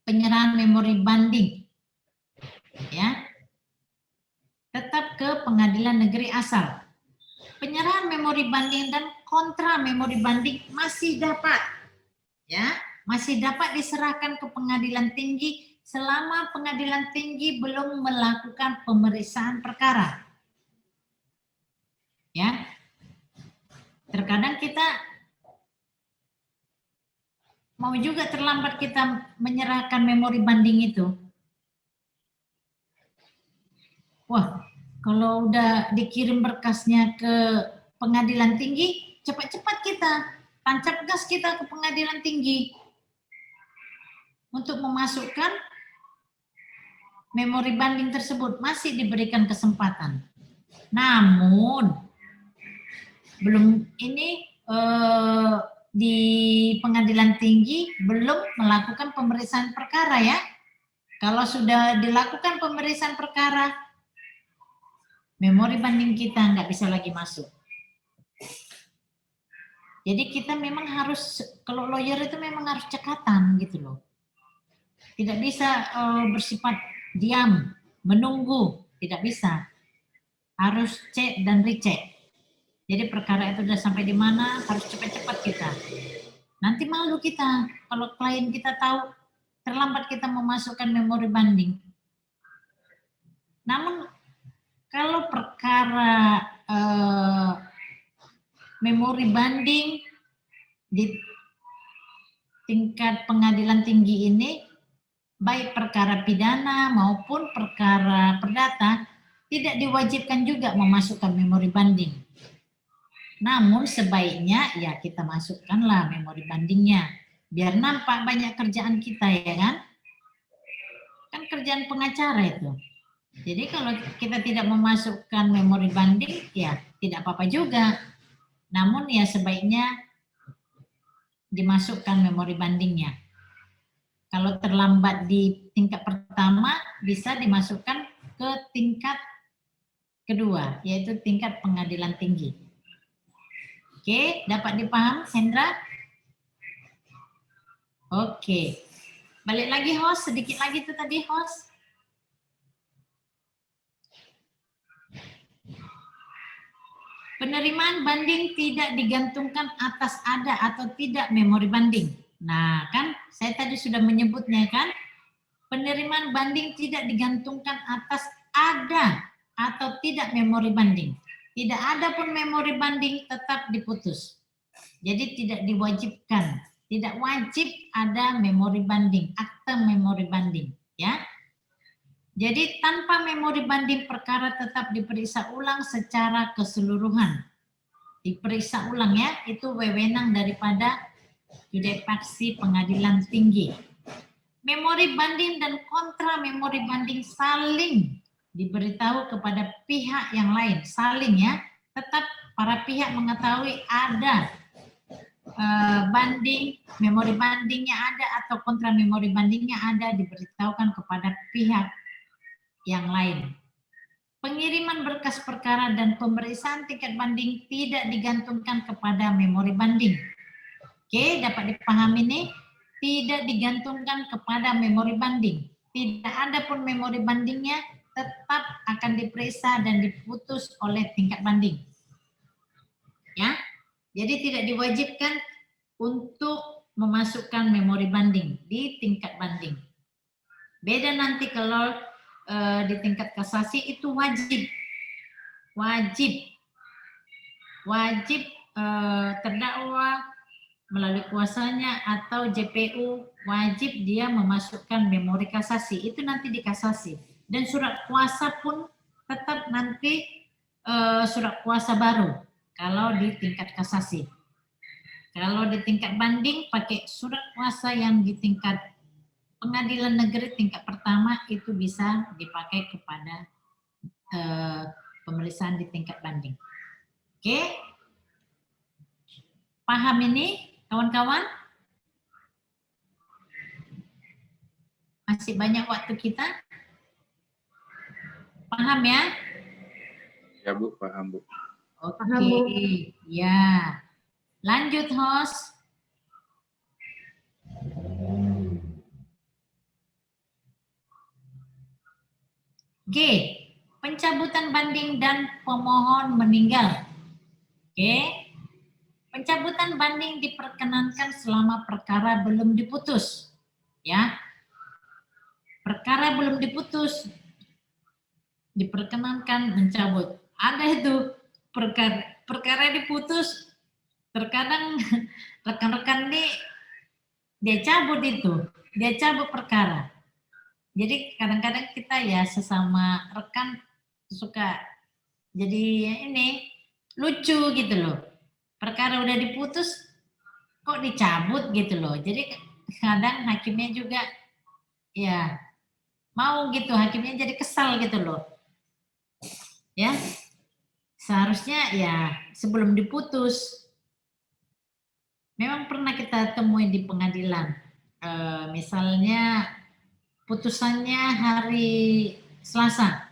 [SPEAKER 1] Penyerahan memori banding. Ya. Tetap ke pengadilan negeri asal. Penyerahan memori banding dan kontra memori banding masih dapat. Ya, masih dapat diserahkan ke pengadilan tinggi selama pengadilan tinggi belum melakukan pemeriksaan perkara. Ya. Terkadang kita mau juga terlambat kita menyerahkan memori banding itu. Wah, kalau udah dikirim berkasnya ke pengadilan tinggi, cepat-cepat kita tancap gas kita ke pengadilan tinggi untuk memasukkan memori banding tersebut, masih diberikan kesempatan. Namun belum ini di pengadilan tinggi belum melakukan pemeriksaan perkara ya. Kalau sudah dilakukan pemeriksaan perkara, memori banding kita nggak bisa lagi masuk. Jadi kita memang harus, kalau lawyer itu memang harus cekatan gitu loh. Tidak bisa bersifat diam, menunggu, tidak bisa. Harus cek dan recheck. Jadi perkara itu sudah sampai di mana, harus cepat-cepat kita. Nanti malu kita kalau klien kita tahu terlambat kita memasukkan memori banding. Namun kalau perkara memori banding di tingkat pengadilan tinggi ini, baik perkara pidana maupun perkara perdata, tidak diwajibkan juga memasukkan memori banding. Namun sebaiknya ya kita masukkanlah memori bandingnya, biar nampak banyak kerjaan kita ya kan. Kan kerjaan pengacara itu. Jadi kalau kita tidak memasukkan memori banding, ya tidak apa-apa juga. Namun ya sebaiknya dimasukkan memori bandingnya. Kalau terlambat di tingkat pertama, bisa dimasukkan ke tingkat kedua, yaitu tingkat pengadilan tinggi. Oke, dapat dipaham, Hendra? Oke. Balik lagi host, sedikit lagi tuh tadi host. Penerimaan banding tidak digantungkan atas ada atau tidak memori banding. Nah, kan saya tadi sudah menyebutnya kan, penerimaan banding tidak digantungkan atas ada atau tidak memori banding. Tidak ada pun memori banding tetap diputus. Jadi tidak diwajibkan, tidak wajib ada memori banding, akte memori banding, ya. Jadi tanpa memori banding perkara tetap diperiksa ulang secara keseluruhan. Diperiksa ulang ya, itu wewenang daripada judefaksi pengadilan tinggi. Memori banding dan kontra memori banding saling diberitahu kepada pihak yang lain, saling ya. Tetap para pihak mengetahui ada banding, memori bandingnya ada atau kontra memori bandingnya ada, diberitahukan kepada pihak yang lain. Pengiriman berkas perkara dan pemeriksaan tingkat banding tidak digantungkan kepada memori banding. Oke, dapat dipahami nih? Tidak digantungkan kepada memori banding. Tidak ada pun memori bandingnya, tetap akan diperiksa dan diputus oleh tingkat banding. Ya, jadi tidak diwajibkan untuk memasukkan memori banding di tingkat banding. Beda nanti kalau di tingkat kasasi itu wajib terdakwa melalui kuasanya atau JPU wajib dia memasukkan memori kasasi, itu nanti di kasasi. Dan surat kuasa pun tetap nanti surat kuasa baru kalau di tingkat kasasi. Kalau di tingkat banding pakai surat kuasa yang di tingkat pengadilan negeri tingkat pertama itu bisa dipakai kepada pemeriksaan di tingkat banding. Oke? Paham ini kawan-kawan? masih banyak waktu kita. Paham ya?
[SPEAKER 6] Ya Bu, paham Bu.
[SPEAKER 1] Oke,
[SPEAKER 2] Paham, Bu.
[SPEAKER 1] ya. Lanjut, host. G. Pencabutan banding dan pemohon meninggal. Oke. Pencabutan banding diperkenankan selama perkara belum diputus. Ya. Perkara belum diputus diperkenankan mencabut. Ada itu perkara diputus, terkadang rekan-rekan ini dia cabut perkara. Jadi kadang-kadang kita ya sesama rekan suka jadi ini lucu gitu loh. Perkara udah diputus kok dicabut gitu loh. Jadi kadang hakimnya juga ya mau gitu, hakimnya jadi kesal gitu loh. Ya. Seharusnya ya sebelum diputus. Memang pernah kita temui di pengadilan. Misalnya putusannya hari Selasa.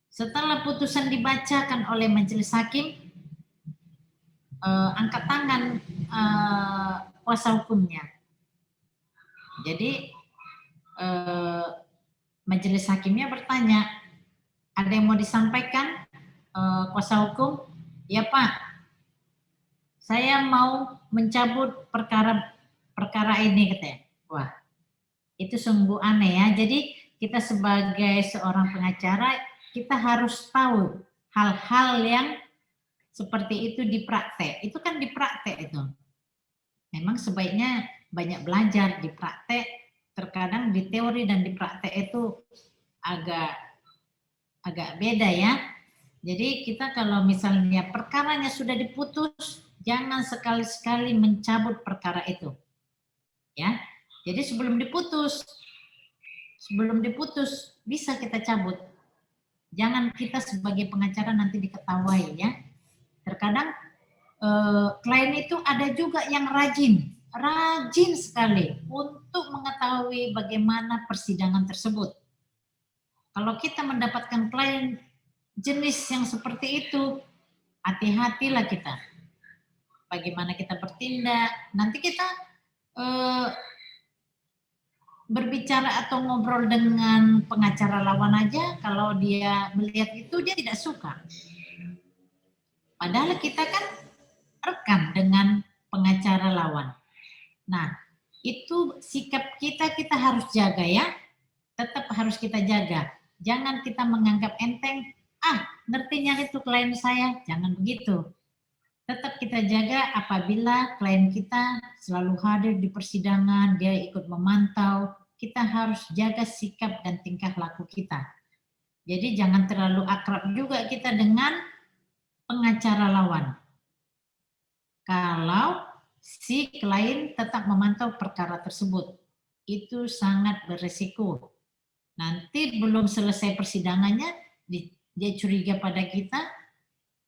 [SPEAKER 1] Setelah putusan dibacakan oleh majelis hakim, angkat tangan kuasa hukumnya. Jadi majelis hakimnya bertanya, ada yang mau disampaikan kuasa hukum? Ya Pak, saya mau mencabut perkara ini katanya. Wah, itu sungguh aneh ya. Jadi kita sebagai seorang pengacara, kita harus tahu hal-hal yang seperti itu di praktek. Itu kan di praktek itu. Memang sebaiknya banyak belajar di praktek. Terkadang di teori dan di praktek itu agak beda ya. Jadi kita kalau misalnya perkaranya sudah diputus, jangan sekali-sekali mencabut perkara itu. Ya. Jadi sebelum diputus bisa kita cabut. Jangan kita sebagai pengacara nanti diketahui ya. Terkadang klien itu ada juga yang rajin sekali untuk mengetahui bagaimana persidangan tersebut. Kalau kita mendapatkan klien jenis yang seperti itu, hati-hatilah kita. Bagaimana kita bertindak, nanti kita berbicara atau ngobrol dengan pengacara lawan aja, kalau dia melihat itu dia tidak suka. Padahal kita kan rekan dengan pengacara lawan. Nah, itu sikap kita harus jaga ya. Tetap harus kita jaga. Jangan kita menganggap enteng, ngertinya itu klien saya, jangan begitu. Tetap kita jaga apabila klien kita selalu hadir di persidangan, dia ikut memantau, kita harus jaga sikap dan tingkah laku kita. Jadi jangan terlalu akrab juga kita dengan pengacara lawan. Kalau si klien tetap memantau perkara tersebut, itu sangat beresiko. Nanti belum selesai persidangannya, dia curiga pada kita,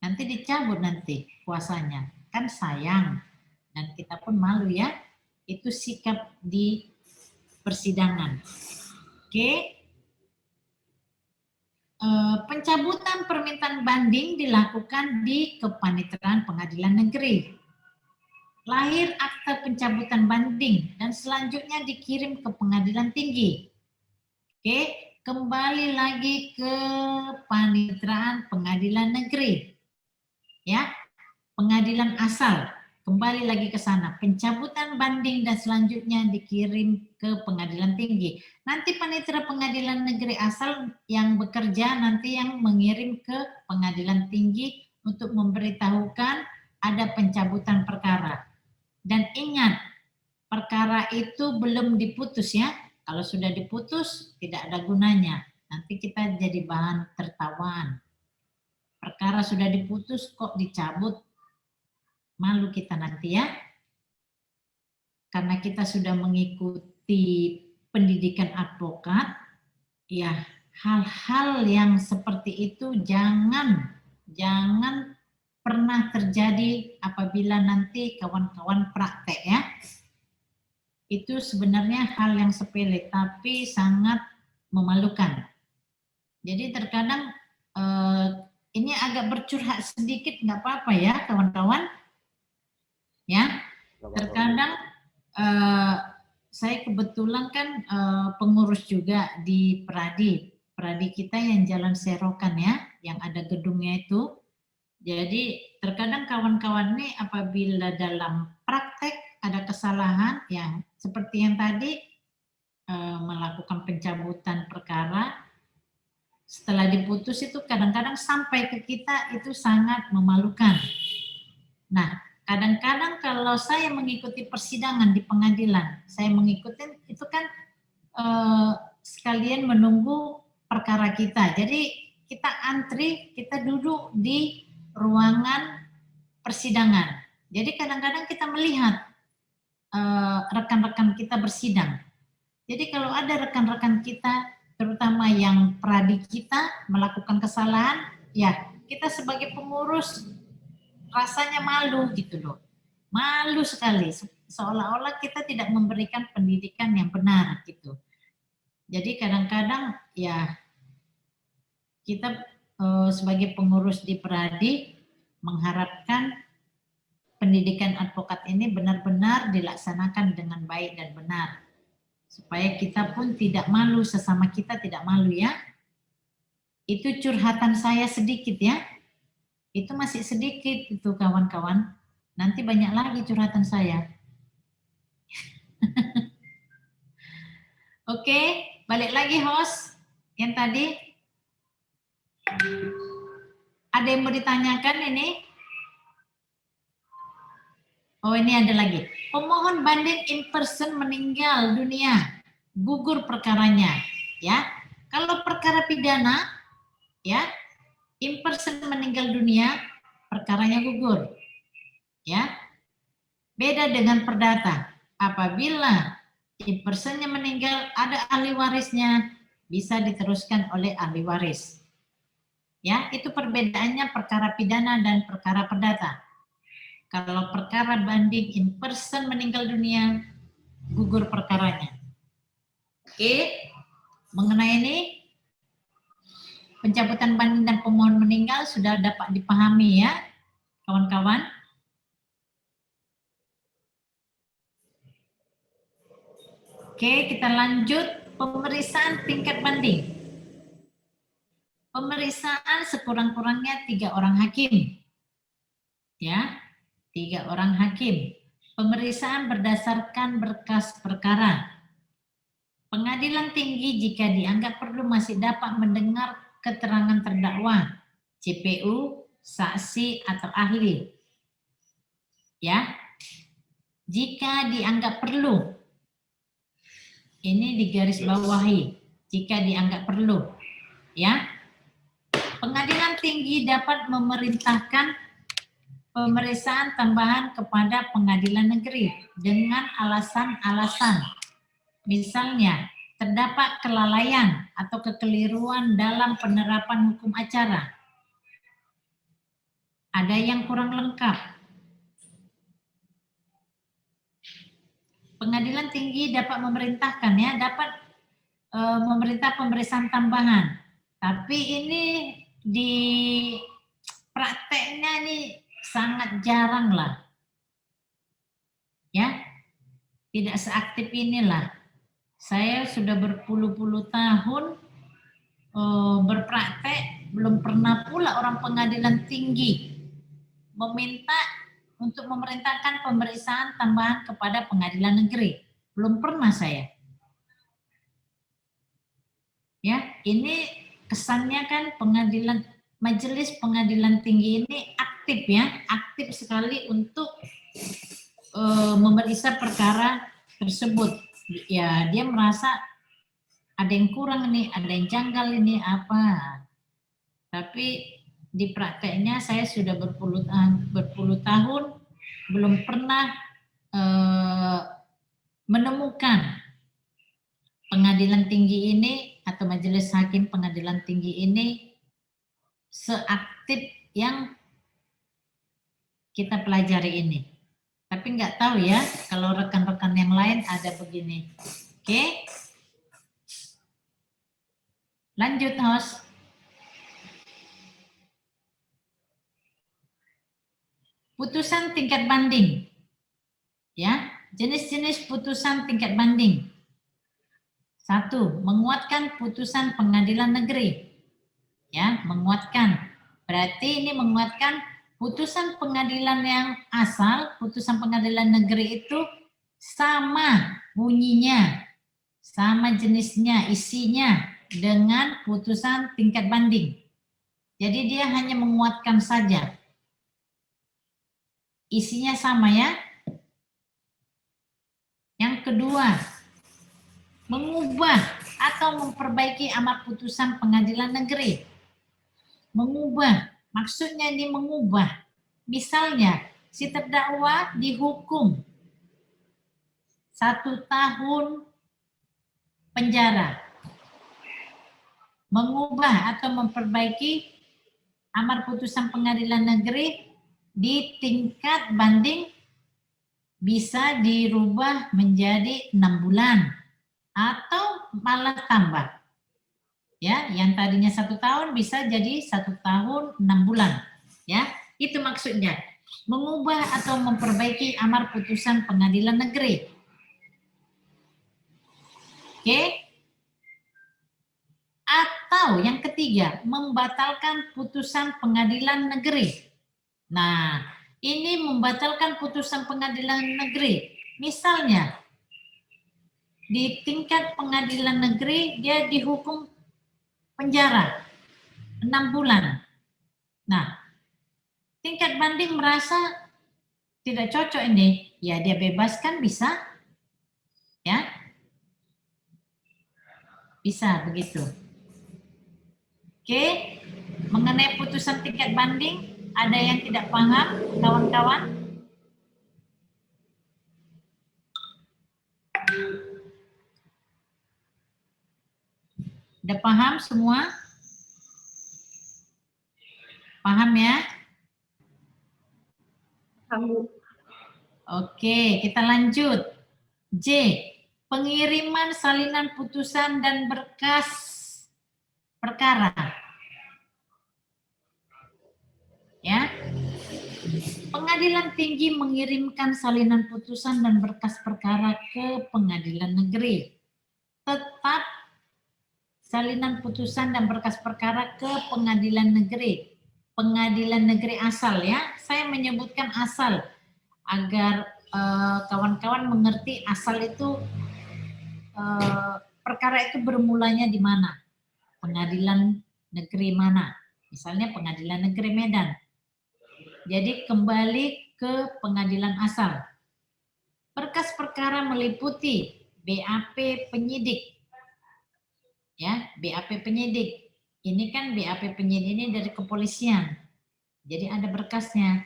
[SPEAKER 1] nanti dicabut nanti kuasanya. Kan sayang. Dan kita pun malu ya. Itu sikap di persidangan. Oke. Pencabutan permintaan banding dilakukan di Kepaniteraan Pengadilan Negeri. Lahir akta pencabutan banding dan selanjutnya dikirim ke Pengadilan Tinggi. Oke, kembali lagi ke Paniteraan Pengadilan Negeri. Ya, pengadilan asal, kembali lagi ke sana. Pencabutan banding dan selanjutnya dikirim ke Pengadilan Tinggi. Nanti panitera Pengadilan Negeri asal yang bekerja nanti yang mengirim ke Pengadilan Tinggi untuk memberitahukan ada pencabutan perkara. Dan ingat, perkara itu belum diputus ya. Kalau sudah diputus, tidak ada gunanya. Nanti kita jadi bahan tertawaan. Perkara sudah diputus, kok dicabut? Malu kita nanti ya. Karena kita sudah mengikuti pendidikan advokat, ya hal-hal yang seperti itu jangan pernah terjadi apabila nanti kawan-kawan praktek ya. itu sebenarnya hal yang sepele tapi sangat memalukan. Jadi terkadang ini agak bercurhat sedikit, nggak apa-apa ya kawan-kawan. Ya, terkadang saya kebetulan kan pengurus juga di Pradi kita yang Jalan Serokan ya, yang ada gedungnya itu. Jadi terkadang kawan-kawan ini apabila dalam praktek ada kesalahan, ya seperti yang tadi melakukan pencabutan perkara, setelah diputus itu kadang-kadang sampai ke kita itu sangat memalukan. Nah, kadang-kadang kalau saya mengikuti persidangan di pengadilan, saya mengikuti itu kan sekalian menunggu perkara kita. Jadi kita antri, kita duduk di ruangan persidangan. Jadi kadang-kadang kita melihat rekan-rekan kita bersidang. Jadi kalau ada rekan-rekan kita, terutama yang pradi kita melakukan kesalahan, ya kita sebagai pengurus rasanya malu gitu loh. Malu sekali, seolah-olah kita tidak memberikan pendidikan yang benar gitu. Jadi kadang-kadang ya kita sebagai pengurus di Pradi mengharapkan pendidikan advokat ini benar-benar dilaksanakan dengan baik dan benar. Supaya kita pun tidak malu, sesama kita tidak malu ya. Itu curhatan saya sedikit ya. Itu masih sedikit itu kawan-kawan. Nanti banyak lagi curhatan saya. Oke, balik lagi host yang tadi. Ada yang mau ditanyakan ini? Oh, ini ada lagi. Pemohon banding in person meninggal dunia, gugur perkaranya, ya. Kalau perkara pidana, ya, in person meninggal dunia, perkaranya gugur, ya. Beda dengan perdata. Apabila in personnya meninggal, ada ahli warisnya, bisa diteruskan oleh ahli waris. Ya, itu perbedaannya perkara pidana dan perkara perdata. Kalau perkara banding in person meninggal dunia, gugur perkaranya. Oke, mengenai ini, pencabutan banding dan pemohon meninggal sudah dapat dipahami ya, kawan-kawan. Oke, kita lanjut pemeriksaan tingkat banding. Pemeriksaan sekurang-kurangnya 3 orang hakim. Ya, 3 orang hakim. Pemeriksaan berdasarkan berkas perkara. Pengadilan tinggi jika dianggap perlu masih dapat mendengar keterangan terdakwa, CPU, saksi atau ahli. Ya. Jika dianggap perlu. Ini digarisbawahi, jika dianggap perlu. Ya. Pengadilan tinggi dapat memerintahkan pemeriksaan tambahan kepada pengadilan negeri dengan alasan-alasan. Misalnya, terdapat kelalaian atau kekeliruan dalam penerapan hukum acara. Ada yang kurang lengkap. Pengadilan tinggi dapat memerintahkan ya, dapat memerintah pemeriksaan tambahan. Tapi ini di prakteknya ini sangat jarang lah. Ya, tidak seaktif inilah. Saya sudah berpuluh-puluh tahun berpraktek, belum pernah pula orang pengadilan tinggi meminta untuk memerintahkan pemeriksaan tambahan kepada pengadilan negeri. Belum pernah saya. Ya, ini kesannya kan pengadilan, majelis pengadilan tinggi ini aktif ya, aktif sekali untuk memeriksa perkara tersebut. Ya, dia merasa ada yang kurang nih, ada yang janggal ini apa. Tapi di prakteknya saya sudah berpuluh tahun belum pernah menemukan pengadilan tinggi ini atau majelis hakim pengadilan tinggi ini seaktif yang kita pelajari ini. Tapi Tapi nggak tahu ya kalau rekan-rekan yang lain ada begini. Oke. Lanjut, host. Putusan tingkat banding. Ya, jenis-jenis putusan tingkat banding. 1. Menguatkan putusan pengadilan negeri. Ya, menguatkan. Berarti ini menguatkan putusan pengadilan yang asal, putusan pengadilan negeri itu sama bunyinya, sama jenisnya, isinya dengan putusan tingkat banding. Jadi dia hanya menguatkan saja. Isinya sama ya. Yang kedua, mengubah atau memperbaiki amar putusan pengadilan negeri. Mengubah, maksudnya ini mengubah. Misalnya, si terdakwa dihukum 1 tahun penjara. Mengubah atau memperbaiki amar putusan pengadilan negeri di tingkat banding bisa dirubah menjadi 6 bulan atau malah tambah. Ya, yang tadinya 1 tahun bisa jadi 1 tahun 6 bulan. Ya, itu maksudnya. Mengubah atau memperbaiki amar putusan pengadilan negeri. Oke. Atau yang ketiga, membatalkan putusan pengadilan negeri. Nah, ini membatalkan putusan pengadilan negeri. Misalnya, di tingkat pengadilan negeri dia dihukum penjara 6 bulan. Nah, tingkat banding merasa tidak cocok ini, ya dia bebaskan bisa, ya, bisa begitu. Oke, mengenai putusan tingkat banding, ada yang tidak paham, kawan-kawan? Udah paham semua? Paham ya?
[SPEAKER 2] Kamu.
[SPEAKER 1] Oke, kita lanjut. J. Pengiriman salinan putusan dan berkas perkara. Ya. Pengadilan tinggi mengirimkan salinan putusan dan berkas perkara ke pengadilan negeri. Tetap salinan putusan dan berkas perkara ke pengadilan negeri. Pengadilan negeri asal ya. Saya menyebutkan asal agar kawan-kawan mengerti asal itu perkara itu bermulanya di mana. Pengadilan negeri mana. Misalnya pengadilan negeri Medan. Jadi kembali ke pengadilan asal. Berkas perkara meliputi BAP penyidik. Ya, BAP penyidik. Ini kan BAP penyidik ini dari kepolisian. Jadi ada berkasnya.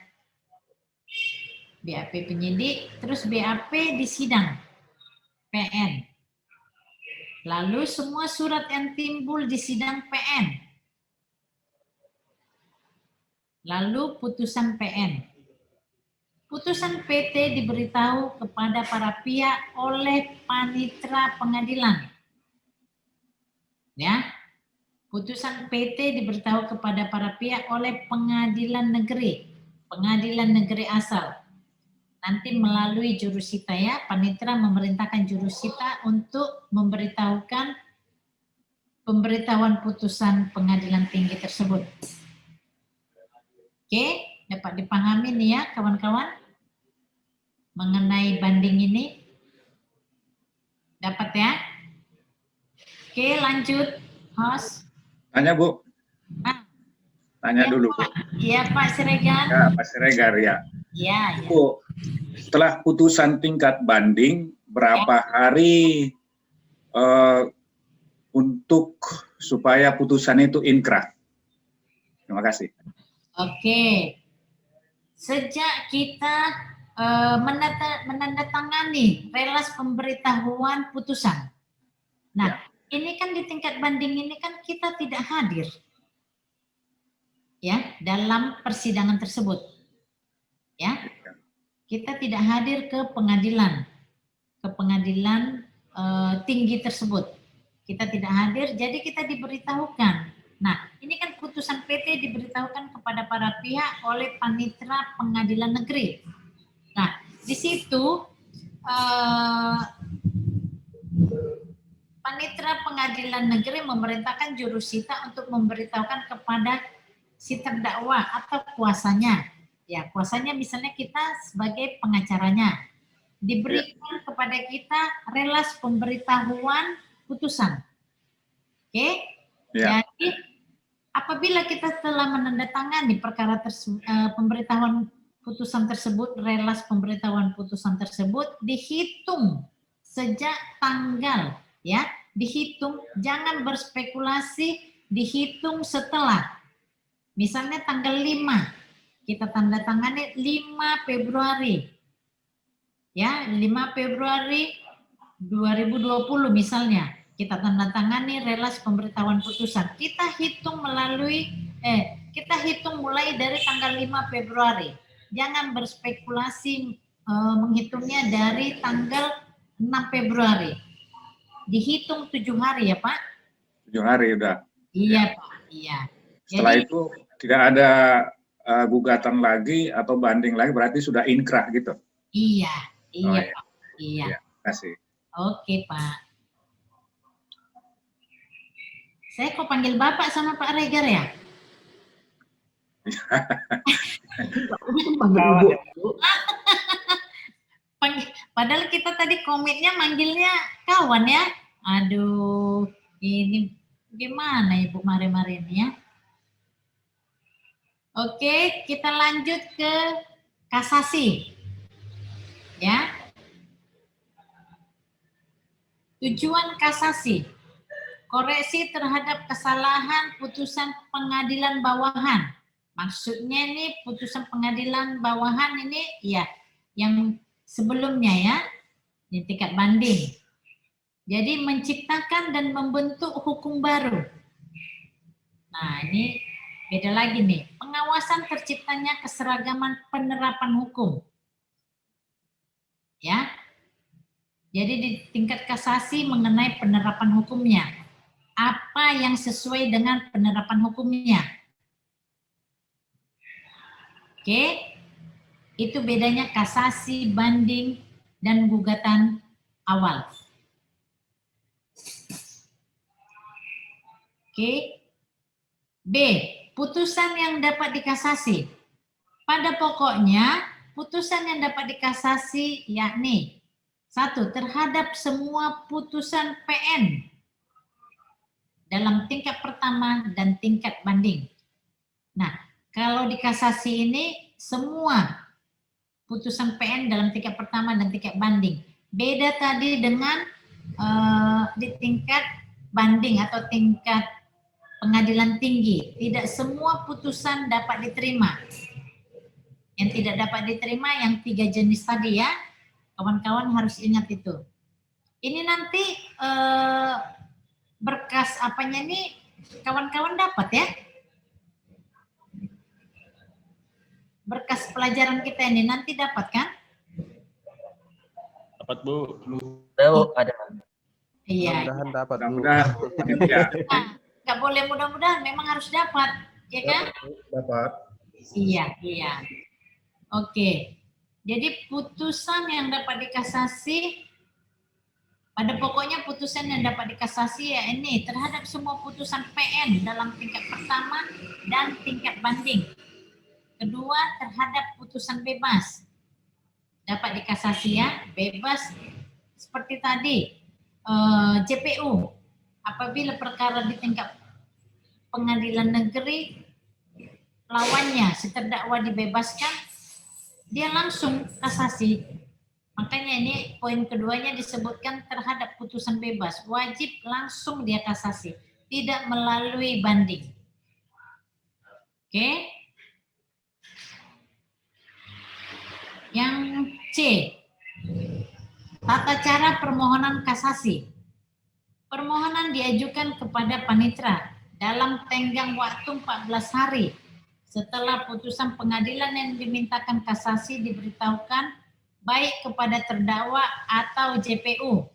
[SPEAKER 1] BAP penyidik, terus BAP di sidang PN. Lalu semua surat yang timbul di sidang PN. Lalu putusan PN. Putusan PT diberitahu kepada para pihak oleh panitera pengadilan. Ya. Putusan PT diberitahu kepada para pihak oleh pengadilan negeri asal. Nanti melalui jurusita ya, panitera memerintahkan jurusita untuk memberitahukan pemberitahuan putusan pengadilan tinggi tersebut. Oke, dapat dipahami nih ya kawan-kawan mengenai banding ini? Dapat ya? Oke, lanjut, host.
[SPEAKER 5] Tanya Bu, tanya
[SPEAKER 1] Ya,
[SPEAKER 5] dulu.
[SPEAKER 1] Pak. Iya Pak Siregar.
[SPEAKER 5] Ya, Pak Siregar ya.
[SPEAKER 1] Iya. Ya.
[SPEAKER 5] Bu, setelah putusan tingkat banding, berapa hari untuk supaya putusan itu inkrah? Terima kasih.
[SPEAKER 1] Oke. Sejak kita menandatangani relas pemberitahuan putusan. Nah, ini kan di tingkat banding ini kan kita tidak hadir. Ya, dalam persidangan tersebut. Ya. kita tidak hadir ke pengadilan tinggi tersebut. Kita tidak hadir, jadi kita diberitahukan. Nah, ini kan putusan PT diberitahukan kepada para pihak oleh Panitera Pengadilan Negeri. Nah, di situ Panitera Pengadilan Negeri memerintahkan jurusita untuk memberitahukan kepada si terdakwa atau kuasanya. Ya, kuasanya misalnya kita sebagai pengacaranya. Diberikan kepada kita relas pemberitahuan putusan. Oke?
[SPEAKER 5] Ya.
[SPEAKER 1] Jadi apabila kita telah menandatangani perkara pemberitahuan putusan tersebut, relas pemberitahuan putusan tersebut dihitung sejak tanggal, ya, dihitung, jangan berspekulasi, dihitung setelah. Misalnya tanggal 5, kita tanda tangani 5 Februari. Ya, 5 Februari 2020 misalnya, kita tanda tangani relas pemberitahuan putusan. Kita hitung mulai dari tanggal 5 Februari. Jangan berspekulasi menghitungnya dari tanggal 6 Februari. Dihitung 7 hari ya Pak?
[SPEAKER 5] 7 hari udah.
[SPEAKER 1] Iya Pak, iya.
[SPEAKER 5] Setelah
[SPEAKER 1] Jadi,
[SPEAKER 5] itu tidak ada gugatan lagi atau banding lagi, berarti sudah inkrah gitu.
[SPEAKER 1] iya, iya
[SPEAKER 5] Oh, iya.
[SPEAKER 1] Pak, iya.
[SPEAKER 5] Iya, terima kasih.
[SPEAKER 1] Oke Pak. Saya kok panggil Bapak sama Pak Regar ya? Padahal kita tadi komitnya manggilnya kawan ya. Aduh, ini gimana Ibu Mari-Mari ini ya? Oke, kita lanjut ke kasasi. Ya. Tujuan kasasi. Koreksi terhadap kesalahan putusan pengadilan bawahan. Maksudnya ini putusan pengadilan bawahan ini ya yang sebelumnya ya di tingkat banding. Jadi menciptakan dan membentuk hukum baru. Nah, ini beda lagi nih. Pengawasan terciptanya keseragaman penerapan hukum. Ya. Jadi di tingkat kasasi mengenai penerapan hukumnya. Apa yang sesuai dengan penerapan hukumnya. Oke. Itu bedanya kasasi, banding, dan gugatan awal. Oke. B. Putusan yang dapat dikasasi. Pada pokoknya, putusan yang dapat dikasasi yakni 1. Terhadap semua putusan PN dalam tingkat pertama dan tingkat banding. Nah, kalau di kasasi ini semua putusan PN dalam tingkat pertama dan tingkat banding. Beda tadi dengan di tingkat banding atau tingkat pengadilan tinggi. Tidak semua putusan dapat diterima. Yang tidak dapat diterima yang 3 jenis tadi ya. Kawan-kawan harus ingat itu. Ini nanti berkas apanya nih kawan-kawan dapat ya. Berkas pelajaran kita ini nanti dapat kan?
[SPEAKER 7] Dapat Bu.
[SPEAKER 4] Ada.
[SPEAKER 1] Iya.
[SPEAKER 8] Mudah-mudahan dapat Bu.
[SPEAKER 5] Mudah-mudahan. Ya.
[SPEAKER 1] Nah, nggak boleh mudah-mudahan, memang harus dapat, ya kan?
[SPEAKER 8] Dapat.
[SPEAKER 1] Iya, iya. Oke. Jadi putusan yang dapat dikasasi, pada pokoknya putusan yang dapat dikasasi ya ini terhadap semua putusan PN dalam tingkat pertama dan tingkat banding. Kedua, terhadap putusan bebas. Dapat dikasasi ya, bebas seperti tadi, JPU. Apabila perkara di tingkat pengadilan negeri, lawannya, si terdakwa dibebaskan, dia langsung kasasi. Makanya ini poin keduanya disebutkan terhadap putusan bebas. Wajib langsung dia kasasi. Tidak melalui banding. Oke. Yang C. Tata cara permohonan kasasi. Permohonan diajukan kepada panitera dalam tenggang waktu 14 hari setelah putusan pengadilan yang dimintakan kasasi diberitahukan baik kepada terdakwa atau JPU.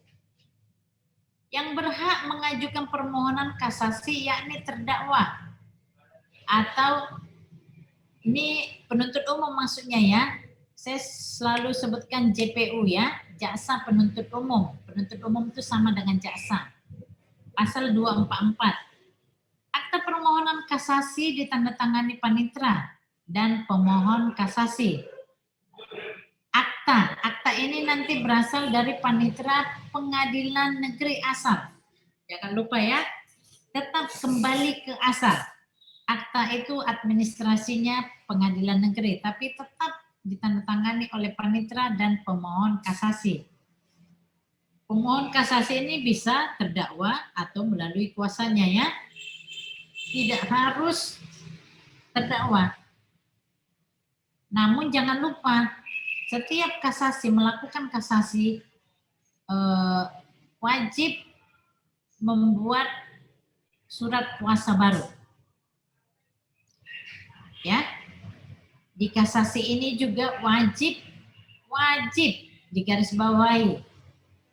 [SPEAKER 1] Yang berhak mengajukan permohonan kasasi yakni terdakwa atau ini penuntut umum maksudnya ya. Saya selalu sebutkan JPU ya, jaksa penuntut umum. Penuntut umum itu sama dengan jaksa. Pasal 244. Akta permohonan kasasi ditandatangani panitera dan pemohon kasasi. Akta ini nanti berasal dari panitera pengadilan negeri asal. Jangan lupa ya, tetap kembali ke asal. Akta itu administrasinya pengadilan negeri, tapi tetap ditandatangani oleh panitera dan pemohon kasasi. Pemohon kasasi ini bisa terdakwa atau melalui kuasanya ya. Tidak harus terdakwa. Namun jangan lupa, setiap kasasi melakukan kasasi wajib membuat surat kuasa baru. Ya, di kasasi ini juga wajib digarisbawahi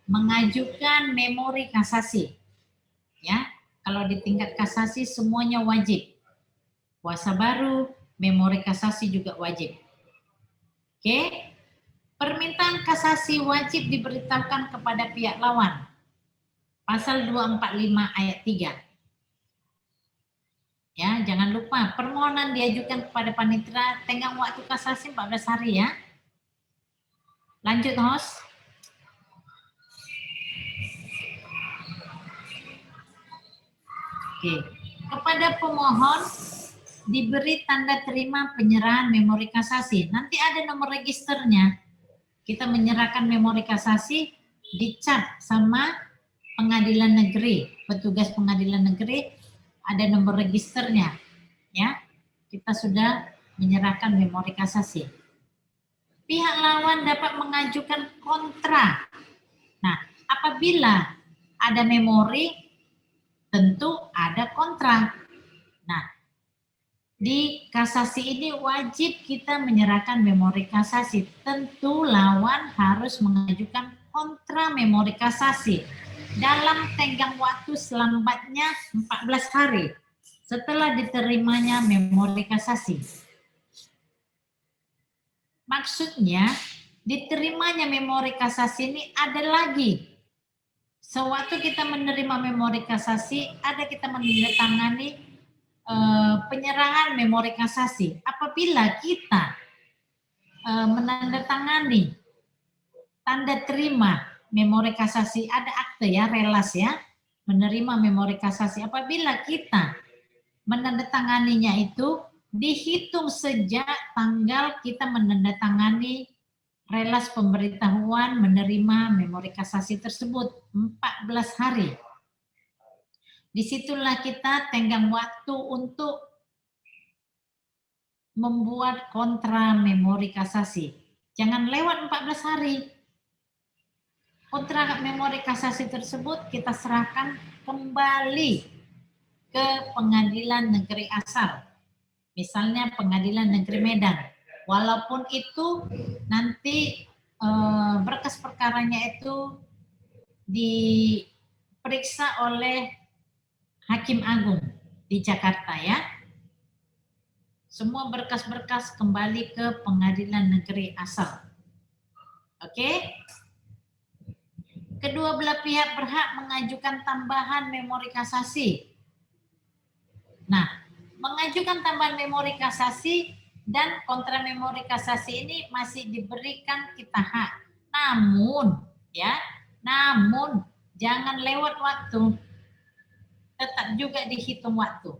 [SPEAKER 1] mengajukan memori kasasi. Ya, kalau di tingkat kasasi semuanya wajib. Kuasa baru, memori kasasi juga wajib. Oke. Permintaan kasasi wajib diberitahukan kepada pihak lawan. Pasal 245 ayat 3. Ya, jangan lupa permohonan diajukan kepada panitera tenggang waktu kasasi 14 hari ya. Lanjut host. Oke. Kepada pemohon diberi tanda terima penyerahan memori kasasi. Nanti ada nomor registernya. Kita menyerahkan memori kasasi, dicap sama pengadilan negeri, petugas pengadilan negeri, ada nomor registernya, ya. Kita sudah menyerahkan memori kasasi. Pihak lawan dapat mengajukan kontra. Nah, apabila ada memori, tentu ada kontra. Nah, di kasasi ini wajib kita menyerahkan memori kasasi. Tentu lawan harus mengajukan kontra memori kasasi dalam tenggang waktu selambatnya 14 hari setelah diterimanya memori kasasi. Maksudnya, diterimanya memori kasasi ini ada lagi. Sewaktu kita menerima memori kasasi, ada kita menandatangani penyerahan memori kasasi. Apabila kita menandatangani tanda terima memori kasasi, ada akte ya, relas ya, menerima memori kasasi. Apabila kita menandatanganinya itu dihitung sejak tanggal kita menandatangani relas pemberitahuan menerima memori kasasi tersebut 14 hari. Disitulah kita tenggang waktu untuk membuat kontra memori kasasi. Jangan lewat 14 hari. Kontra memori kasasi tersebut kita serahkan kembali ke pengadilan negeri asal. Misalnya pengadilan negeri Medan. Walaupun itu nanti berkas perkaranya itu diperiksa oleh Hakim Agung di Jakarta ya. Semua berkas-berkas kembali ke pengadilan negeri asal. Oke? Kedua belah pihak berhak mengajukan tambahan memori kasasi. Nah, mengajukan tambahan memori kasasi dan kontra memori kasasi ini masih diberikan kita hak. Namun, ya, jangan lewat waktu. Tetap juga dihitung waktu.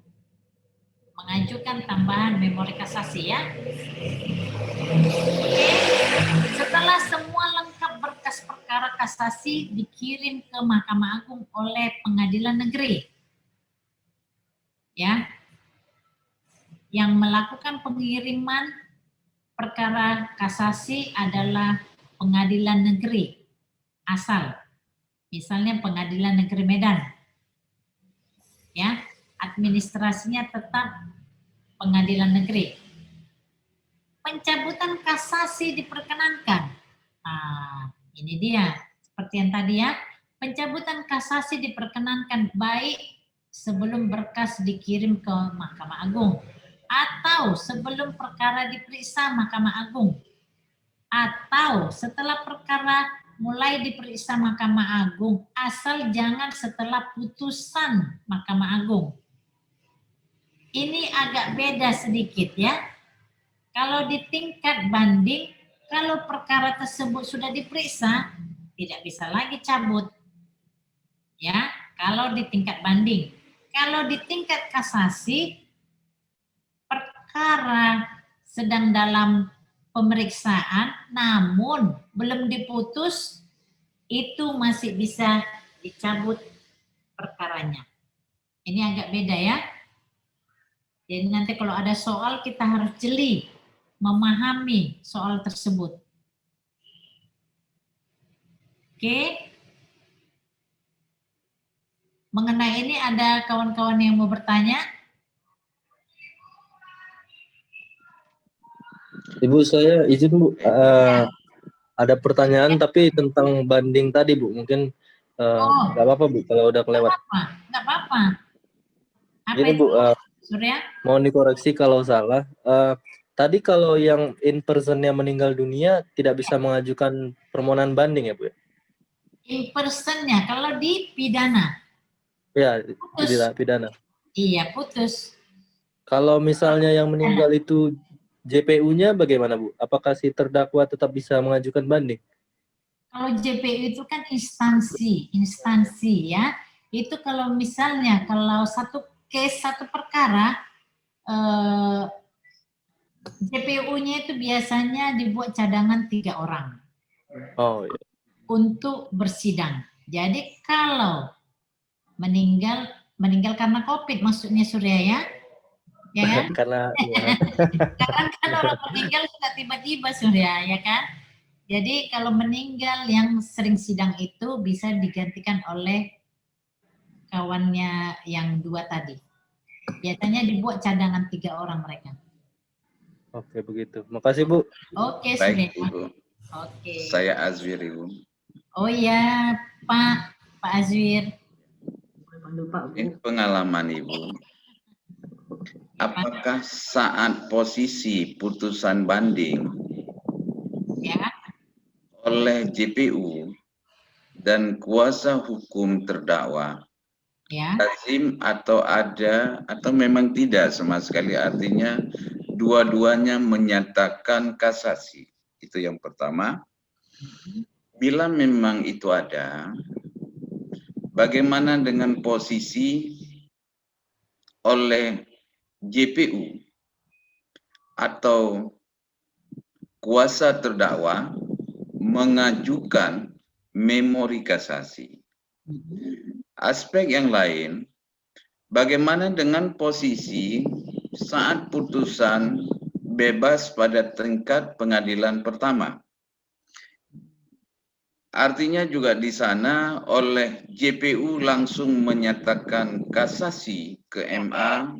[SPEAKER 1] Mengajukan tambahan memori kasasi ya. Oke. Setelah semua lengkap berkas perkara kasasi dikirim ke Mahkamah Agung oleh pengadilan negeri. Ya. Yang melakukan pengiriman perkara kasasi adalah pengadilan negeri asal. Misalnya pengadilan negeri Medan. Ya, administrasinya tetap pengadilan negeri. Pencabutan kasasi diperkenankan. Nah, ini dia. Seperti yang tadi ya, pencabutan kasasi diperkenankan baik sebelum berkas dikirim ke Mahkamah Agung atau sebelum perkara diperiksa Mahkamah Agung atau setelah perkara mulai diperiksa Mahkamah Agung, asal jangan setelah putusan Mahkamah Agung. Ini agak beda sedikit ya. Kalau di tingkat banding, kalau perkara tersebut sudah diperiksa, tidak bisa lagi cabut. Ya, kalau di tingkat banding. Kalau di tingkat kasasi, perkara sedang dalam pemeriksaan namun belum diputus, itu masih bisa dicabut perkaranya. Ini agak beda ya. Jadi nanti kalau ada soal kita harus jeli memahami soal tersebut. Oke. Mengenai ini ada kawan-kawan yang mau bertanya?
[SPEAKER 4] Ibu, saya izin Bu, ada pertanyaan tapi tentang banding tadi Bu, mungkin nggak apa-apa Bu kalau udah kelewat.
[SPEAKER 1] Nggak apa-apa. Apa
[SPEAKER 4] Ini
[SPEAKER 1] itu,
[SPEAKER 4] Bu,
[SPEAKER 1] Surya?
[SPEAKER 4] mohon dikoreksi kalau salah. Tadi kalau yang in personnya meninggal dunia tidak bisa mengajukan permohonan banding ya Bu?
[SPEAKER 1] In personnya, kalau di pidana.
[SPEAKER 4] Ya,
[SPEAKER 1] Putus.
[SPEAKER 4] tidak pidana.
[SPEAKER 1] Iya, putus.
[SPEAKER 4] Kalau misalnya yang meninggal itu JPU-nya bagaimana Bu? Apakah si terdakwa tetap bisa mengajukan banding?
[SPEAKER 1] Kalau JPU itu kan instansi ya. Itu kalau misalnya kalau satu case, satu perkara, JPU-nya itu biasanya dibuat cadangan 3 orang.
[SPEAKER 4] Oh iya.
[SPEAKER 1] Untuk bersidang. Jadi kalau meninggal karena COVID maksudnya Surya ya? Ya kan?
[SPEAKER 4] Karena ya.
[SPEAKER 1] Kan orang meninggal sudah tiba-tiba Surya, ya kan? Jadi kalau meninggal yang sering sidang itu bisa digantikan oleh kawannya yang 2 tadi. Biasanya dibuat cadangan 3 orang mereka.
[SPEAKER 4] Oke, begitu. Makasih Bu.
[SPEAKER 1] Oke,
[SPEAKER 8] Baik
[SPEAKER 1] Surya.
[SPEAKER 8] Ibu,
[SPEAKER 1] Oke.
[SPEAKER 8] saya Azwir Ibu.
[SPEAKER 1] Oh ya, Pak Azwir.
[SPEAKER 8] Ini pengalaman Ibu. Apakah saat posisi putusan banding
[SPEAKER 1] Ya,
[SPEAKER 8] oleh JPU dan kuasa hukum terdakwa
[SPEAKER 1] ya.
[SPEAKER 8] lazim atau ada atau memang tidak sama sekali, artinya dua-duanya menyatakan kasasi? Itu yang pertama. Bila memang itu ada, bagaimana dengan posisi oleh JPU atau kuasa terdakwa mengajukan memori kasasi? Aspek yang lain, bagaimana dengan posisi saat putusan bebas pada tingkat pengadilan pertama? Artinya juga di sana oleh JPU langsung menyatakan kasasi ke MA,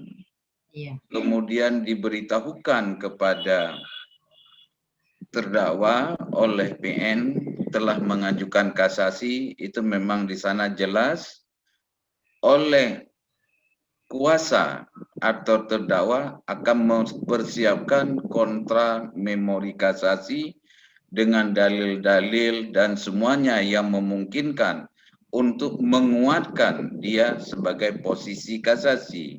[SPEAKER 8] kemudian diberitahukan kepada terdakwa oleh PN telah mengajukan kasasi. Itu memang di sana jelas oleh kuasa atau terdakwa akan mempersiapkan kontra memori kasasi dengan dalil-dalil dan semuanya yang memungkinkan untuk menguatkan dia sebagai posisi kasasi.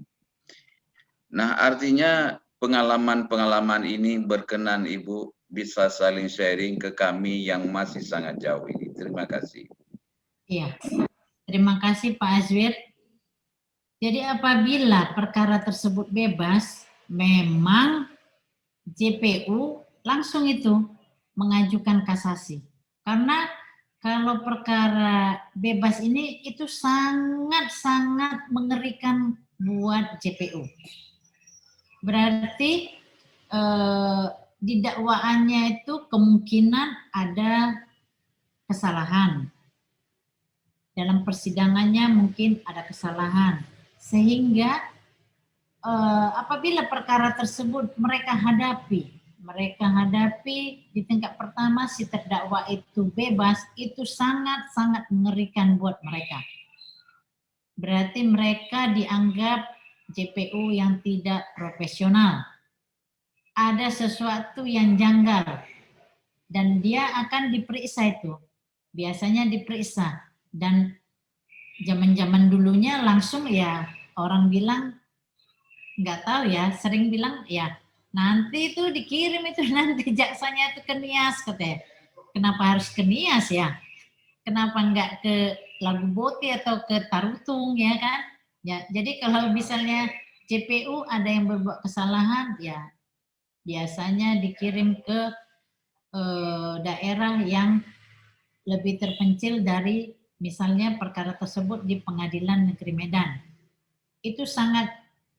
[SPEAKER 8] Nah, artinya pengalaman-pengalaman ini berkenan Ibu bisa saling sharing ke kami yang masih sangat jauh ini. Terima kasih.
[SPEAKER 1] Iya, terima kasih Pak Azwir. Jadi apabila perkara tersebut bebas, memang JPU langsung itu mengajukan kasasi. Karena kalau perkara bebas ini itu sangat-sangat mengerikan buat JPU. Berarti di dakwaannya itu kemungkinan ada kesalahan. Dalam persidangannya mungkin ada kesalahan. Sehingga apabila perkara tersebut mereka hadapi di tingkat pertama si terdakwa itu bebas, itu sangat-sangat mengerikan buat mereka. Berarti mereka dianggap JPU yang tidak profesional. Ada sesuatu yang janggal dan dia akan diperiksa itu. Biasanya diperiksa dan zaman-zaman dulunya langsung ya orang bilang nggak tahu ya, sering bilang ya nanti itu dikirim itu nanti jaksanya itu ke Nias katanya. Kenapa harus ke Nias ya? Kenapa nggak ke Lagu Bote atau ke Tarutung ya kan? Ya, jadi kalau misalnya JPU ada yang berbuat kesalahan ya biasanya dikirim ke daerah yang lebih terpencil dari misalnya perkara tersebut di Pengadilan Negeri Medan. Itu sangat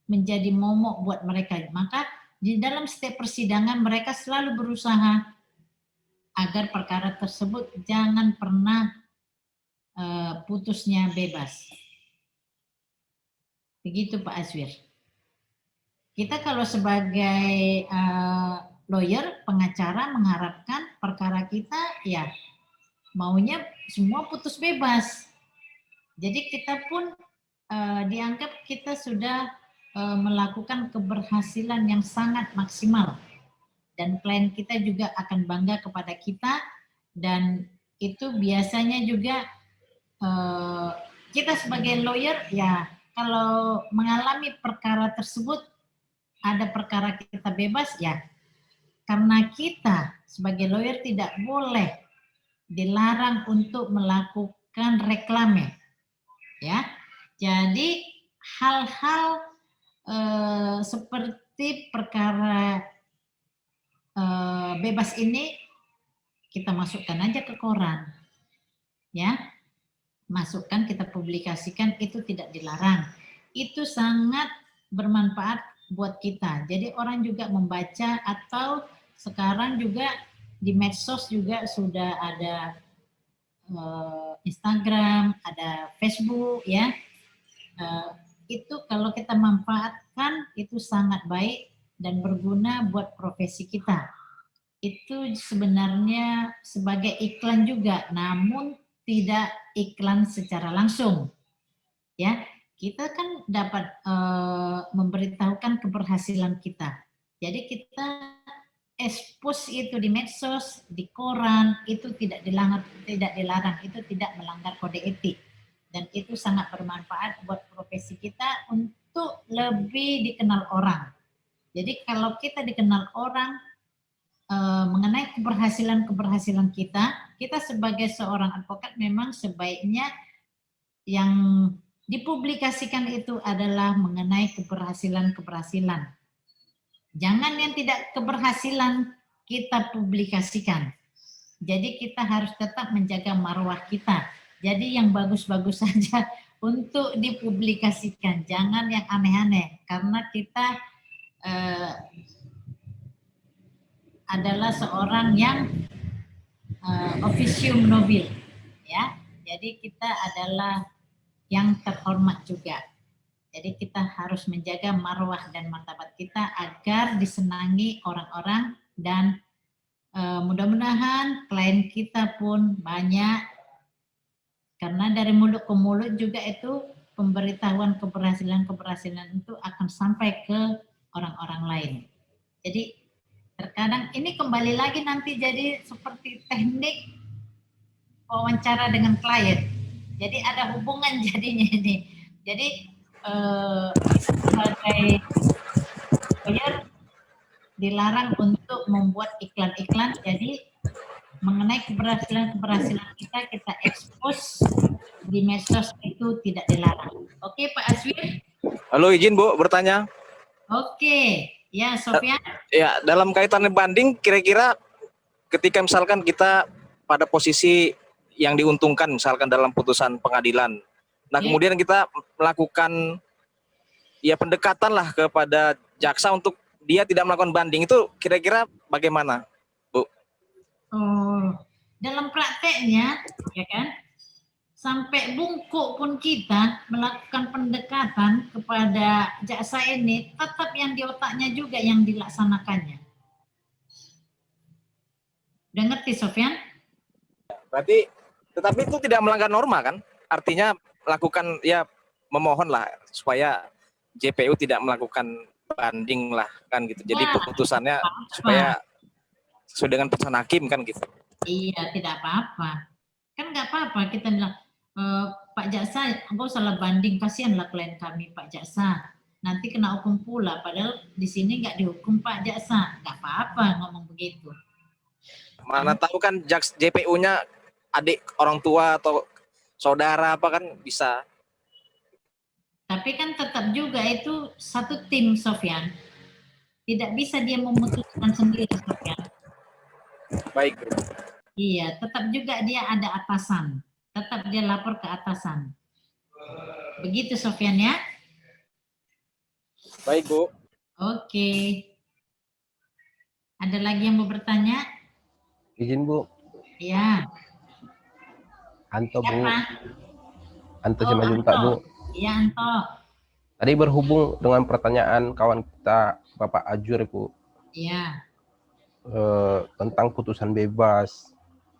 [SPEAKER 1] menjadi momok buat mereka. Maka di dalam setiap persidangan mereka selalu berusaha agar perkara tersebut jangan pernah putusnya bebas. Begitu Pak Aswir. Kita kalau sebagai lawyer, pengacara mengharapkan perkara kita ya maunya semua putus bebas. Jadi kita pun dianggap kita sudah melakukan keberhasilan yang sangat maksimal. Dan klien kita juga akan bangga kepada kita dan itu biasanya juga kita sebagai lawyer ya kalau mengalami perkara tersebut ada perkara kita bebas ya karena kita sebagai lawyer tidak boleh dilarang untuk melakukan reklame ya. Jadi hal-hal seperti perkara bebas ini kita masukkan aja ke koran ya, masukkan kita publikasikan, itu tidak dilarang, itu sangat bermanfaat buat kita. Jadi orang juga membaca atau sekarang juga di medsos juga sudah ada Instagram, ada Facebook ya. Itu kalau kita manfaatkan itu sangat baik dan berguna buat profesi kita. Itu sebenarnya sebagai iklan juga, namun tidak iklan secara langsung. Ya, kita kan dapat memberitahukan keberhasilan kita. Jadi kita expose itu di medsos, di koran, itu tidak dilarang, itu tidak melanggar kode etik. Dan itu sangat bermanfaat buat profesi kita untuk lebih dikenal orang. Jadi kalau kita dikenal orang mengenai keberhasilan kita sebagai seorang advokat memang sebaiknya yang dipublikasikan itu adalah mengenai keberhasilan. Jangan yang tidak keberhasilan kita publikasikan. Jadi kita harus tetap menjaga marwah kita. Jadi yang bagus-bagus saja untuk dipublikasikan, jangan yang aneh-aneh, karena kita adalah seorang yang officium nobil, ya. Jadi kita adalah yang terhormat juga. Jadi kita harus menjaga marwah dan martabat kita agar disenangi orang-orang dan mudah-mudahan klien kita pun banyak. Karena dari mulut ke mulut juga itu pemberitahuan keberhasilan itu akan sampai ke orang-orang lain. Jadi terkadang ini kembali lagi nanti jadi seperti teknik wawancara dengan klien. Jadi ada hubungan jadinya ini. Jadi sebagai lawyer dilarang untuk membuat iklan-iklan. Jadi mengenai keberhasilan kita expose di medsos itu tidak dilarang. Oke Pak Aswir?
[SPEAKER 6] Halo, izin Bu bertanya.
[SPEAKER 1] Oke, ya Sofyan.
[SPEAKER 6] Ya, dalam kaitan banding kira-kira ketika misalkan kita pada posisi yang diuntungkan misalkan dalam putusan pengadilan. Nah, kemudian kita melakukan ya pendekatan lah kepada jaksa untuk dia tidak melakukan banding, itu kira-kira bagaimana?
[SPEAKER 1] Oh, dalam prakteknya, ya kan, sampai bungkuk pun kita melakukan pendekatan kepada jaksa ini, tetap yang di otaknya juga yang dilaksanakannya. Udah ngerti, Sofyan?
[SPEAKER 9] Berarti, tetapi itu tidak melanggar norma kan? Artinya lakukan ya memohon lah supaya JPU tidak melakukan banding lah kan gitu. Jadi
[SPEAKER 1] Ya,
[SPEAKER 9] putusannya
[SPEAKER 1] apa-apa.
[SPEAKER 9] supaya sesuai dengan putusan hakim kan gitu.
[SPEAKER 1] Iya, tidak apa-apa. Kan nggak apa-apa kita bilang, Pak Jaksa, enggak usah banding, kasihanlah klien kami Pak Jaksa. Nanti kena hukum pula, padahal di sini nggak dihukum Pak Jaksa. Nggak apa-apa ngomong begitu.
[SPEAKER 9] Mana tahu kan JPU-nya adik orang tua atau saudara apa kan bisa.
[SPEAKER 1] Tapi kan tetap juga itu satu tim, Sofyan. Tidak bisa dia memutuskan sendiri, Sofyan.
[SPEAKER 9] Baik.
[SPEAKER 1] Iya, tetap juga dia ada atasan. Tetap dia lapor ke atasan. Begitu, Sofyan ya?
[SPEAKER 9] Baik, Bu.
[SPEAKER 1] Oke. Ada lagi yang mau bertanya?
[SPEAKER 10] Izin Bu,
[SPEAKER 1] Iya.
[SPEAKER 10] Anto Bu,
[SPEAKER 1] Siapa?
[SPEAKER 10] Anto
[SPEAKER 1] Oh,
[SPEAKER 10] Simajuntak Bu.
[SPEAKER 1] Iya, Anto.
[SPEAKER 10] Tadi berhubung dengan pertanyaan kawan kita Bapak Ajur Bu,
[SPEAKER 1] Iya.
[SPEAKER 10] tentang putusan bebas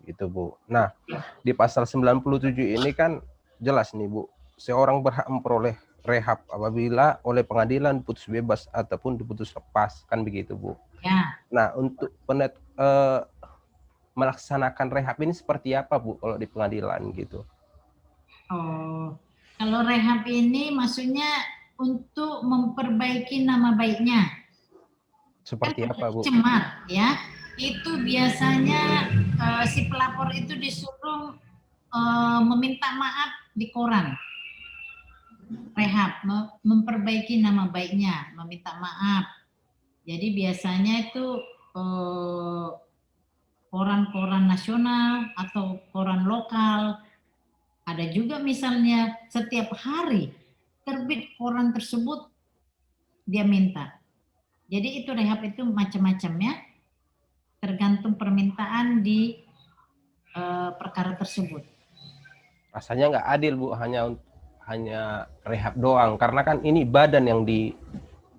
[SPEAKER 10] gitu Bu. Nah, di pasal 97 ini kan jelas nih Bu, seorang berhak memperoleh rehab apabila oleh pengadilan putus bebas ataupun diputus lepas, kan begitu Bu.
[SPEAKER 1] Ya.
[SPEAKER 10] Nah, untuk melaksanakan rehab ini seperti apa Bu kalau di pengadilan gitu?
[SPEAKER 1] Oh, kalau rehab ini maksudnya untuk memperbaiki nama baiknya.
[SPEAKER 10] Seperti
[SPEAKER 1] Kan
[SPEAKER 10] apa Bu?
[SPEAKER 1] cemar ya. Itu biasanya si pelapor itu disuruh meminta maaf di koran. Rehab, memperbaiki nama baiknya, meminta maaf. Jadi biasanya itu koran-koran nasional atau koran lokal. Ada juga misalnya setiap hari terbit koran tersebut dia minta. Jadi itu rehab itu macam-macam ya. Tergantung permintaan di perkara tersebut.
[SPEAKER 10] Rasanya nggak adil Bu, hanya rehab doang, karena kan ini badan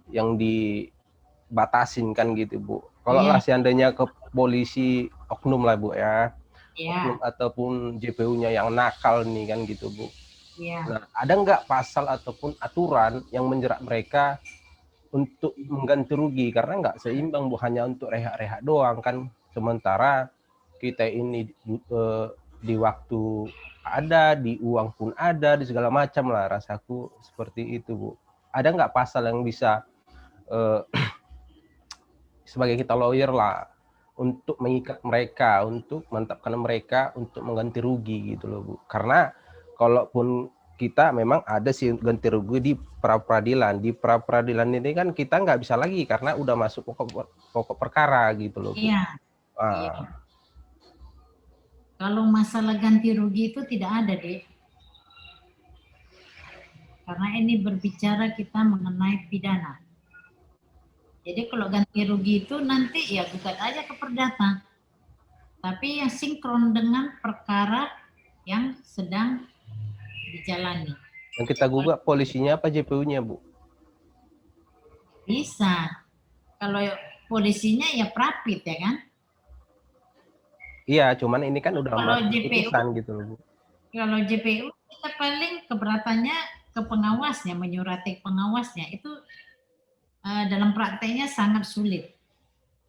[SPEAKER 10] yang dibatasin kan gitu Bu. Kalau lah seandainya ke polisi oknum lah Bu ya, oknum ataupun JPU-nya yang nakal nih kan gitu Bu. Nah, ada nggak pasal ataupun aturan yang menjerat mereka untuk mengganti rugi, karena nggak seimbang Bu, hanya untuk rehat-rehat doang kan, sementara kita ini di waktu ada, di uang pun ada, di segala macam lah, rasaku seperti itu Bu. Ada nggak pasal yang bisa sebagai kita lawyer lah untuk mengikat mereka, untuk menetapkan mereka untuk mengganti rugi gitu loh Bu, karena kalaupun kita memang ada sih ganti rugi di pra-peradilan. Di pra-peradilan ini kan kita nggak bisa lagi karena udah masuk pokok perkara gitu loh.
[SPEAKER 1] Iya. Iya. Kalau masalah ganti rugi itu tidak ada, Dek. Karena ini berbicara kita mengenai pidana. Jadi kalau ganti rugi itu nanti ya gugat aja ke perdata. Tapi yang sinkron dengan perkara yang sedang dijalani.
[SPEAKER 10] Yang kita gugat polisinya apa JPU-nya Bu?
[SPEAKER 1] Bisa. Kalau polisinya ya prapit ya kan?
[SPEAKER 10] Iya, cuman ini kan udah putusan gitu loh Bu.
[SPEAKER 1] Kalau JPU kita paling keberatannya ke pengawasnya, menyurati pengawasnya. Itu dalam prakteknya sangat sulit.